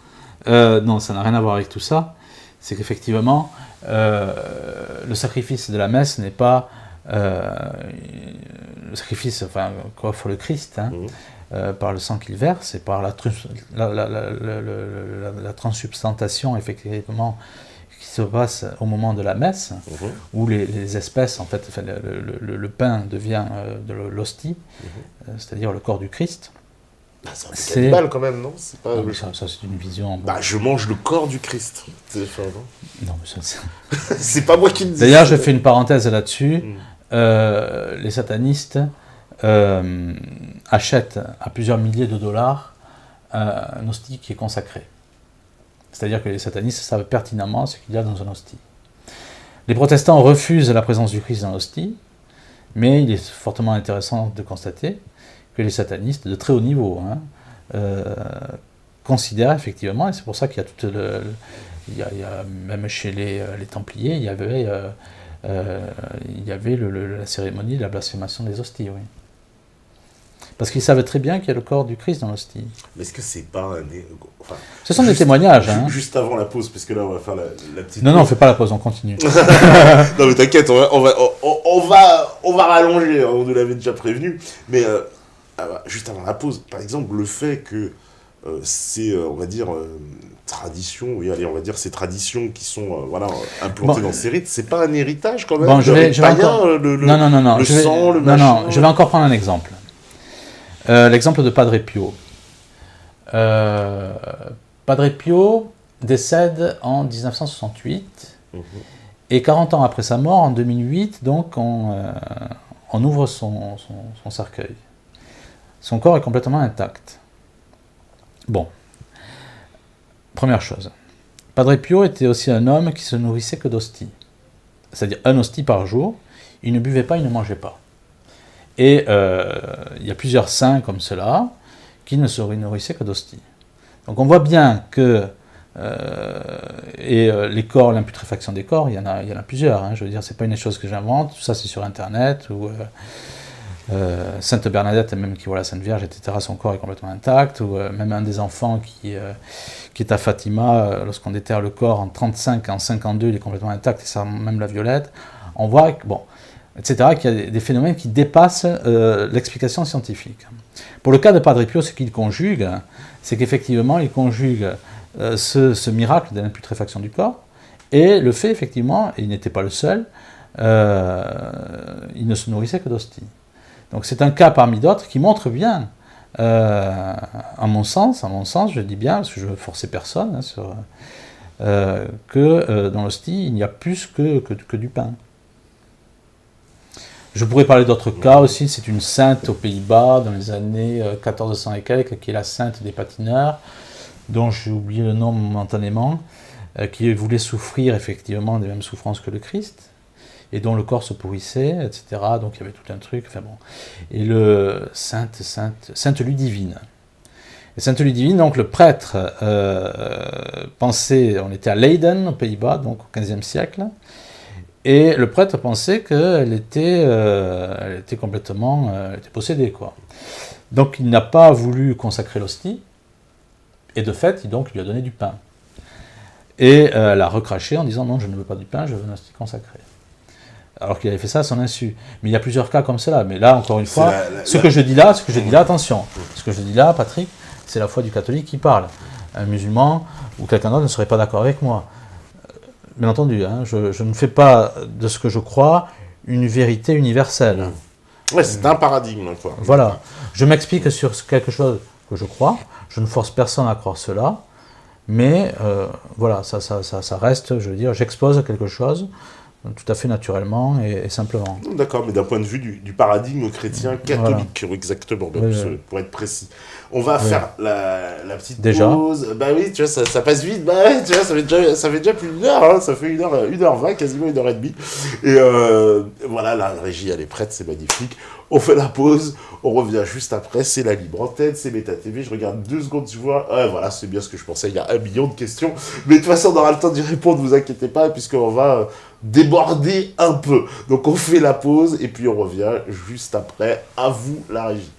non, ça n'a rien à voir avec tout ça, c'est qu'effectivement, le sacrifice de la messe n'est pas le sacrifice, pour le Christ, par le sang qu'il verse, et par la transsubstantation, effectivement, qui se passe au moment de la messe, où les espèces, en fait, le pain devient de l'hostie, c'est-à-dire le corps du Christ. C'est un peu cannibale quand même, non? C'est pas... ça c'est une vision... je mange le corps du Christ. Non, mais ça... c'est pas moi qui le dis. D'ailleurs, je fais une parenthèse là-dessus. Les satanistes achètent à plusieurs milliers de dollars un hostie qui est consacré. C'est-à-dire que les satanistes savent pertinemment ce qu'il y a dans un hostie. Les protestants refusent la présence du Christ dans l'hostie, mais il est fortement intéressant de constater que les satanistes, de très haut niveau, considèrent effectivement, et c'est pour ça qu'il y a tout il y a même chez les Templiers, il y avait la cérémonie de la blasphémation des hosties, oui. Parce qu'ils savaient très bien qu'il y a le corps du Christ dans l'hostie. Mais est-ce que c'est pas un... Enfin, Ce sont des témoignages. Hein. Juste avant la pause, parce que là, on va faire la petite... Non, on ne fait pas la pause, on continue. Non, mais t'inquiète, on va rallonger, hein, on nous l'avait déjà prévenu. Mais juste avant la pause, par exemple, le fait que c'est, on va dire, tradition, oui, allez, on va dire ces traditions qui sont implantées dans ces rites, c'est pas un héritage quand même? Bon, je vais encore... Non, le sang, le machin... Non, je vais encore prendre un exemple. L'exemple de Padre Pio. Padre Pio décède en 1968, et 40 ans après sa mort, en 2008, donc on ouvre son cercueil. Son corps est complètement intact. Bon. Première chose. Padre Pio était aussi un homme qui se nourrissait que d'hosties. C'est-à-dire un hostie par jour. Il ne buvait pas, il ne mangeait pas. Et il y a plusieurs saints comme cela qui ne se nourrissaient que d'hosties. Donc on voit bien que les corps, l'imputréfaction des corps, il y en a plusieurs. Hein, je veux dire, c'est pas une chose que j'invente. Tout ça, c'est sur Internet. Ou Sainte Bernadette, même qui voit la Sainte Vierge, etc., son corps est complètement intact. Ou même un des enfants qui est à Fatima, lorsqu'on déterre le corps en 35, en 52, il est complètement intact, et ça, même la Violette. On voit, etc., qu'il y a des phénomènes qui dépassent l'explication scientifique. Pour le cas de Padre Pio, ce qu'il conjugue, c'est qu'effectivement, il conjugue ce miracle de l'imputréfaction du corps, et le fait, effectivement, et il n'était pas le seul, il ne se nourrissait que d'hosties. Donc c'est un cas parmi d'autres qui montre bien, à mon sens, je dis bien, parce que je ne veux forcer personne, que dans l'hostie, il n'y a plus que du pain. Je pourrais parler d'autres cas aussi. C'est une sainte aux Pays-Bas dans les années 1400 et quelques, qui est la sainte des patineurs, dont j'ai oublié le nom momentanément, qui voulait souffrir effectivement des mêmes souffrances que le Christ, et dont le corps se pourrissait, etc. Donc il y avait tout un truc. Enfin bon. Et le Sainte Ludivine. Et Sainte Ludivine, donc le prêtre pensait, on était à Leiden aux Pays-Bas, donc au XVe siècle. Et le prêtre pensait qu'elle était complètement elle était possédée, quoi. Donc il n'a pas voulu consacrer l'hostie, et de fait, il lui a donné du pain. Et elle a recraché en disant non, je ne veux pas du pain, je veux une hostie consacrée. Alors qu'il avait fait ça à son insu. Mais il y a plusieurs cas comme cela. Mais là, encore une fois, ce que je dis là, attention, ce que je dis là, Patrick, c'est la foi du catholique qui parle. Un musulman ou quelqu'un d'autre ne serait pas d'accord avec moi. Bien entendu, hein, je ne fais pas de ce que je crois une vérité universelle. Ouais, c'est un paradigme, quoi. Voilà. Je m'explique sur quelque chose que je crois. Je ne force personne à croire cela. Mais voilà, ça reste, je veux dire, j'expose quelque chose tout à fait naturellement et simplement. D'accord, mais d'un point de vue du paradigme chrétien catholique, voilà. Exactement, pour être précis. On va faire la petite pause. Bah oui, tu vois, ça passe vite. Bah ouais, tu vois, ça fait déjà plus d'une heure. Hein, ça fait 1h20, quasiment 1h30. Et voilà, la régie, elle est prête, c'est magnifique. On fait la pause, on revient juste après. C'est la libre antenne, c'est Méta TV. Je regarde 2 secondes, tu vois. Voilà, c'est bien ce que je pensais. Il y a 1 million de questions. Mais de toute façon, on aura le temps d'y répondre, vous inquiétez pas, puisqu'on va déborder un peu. Donc on fait la pause et puis on revient juste après. À vous, la régie.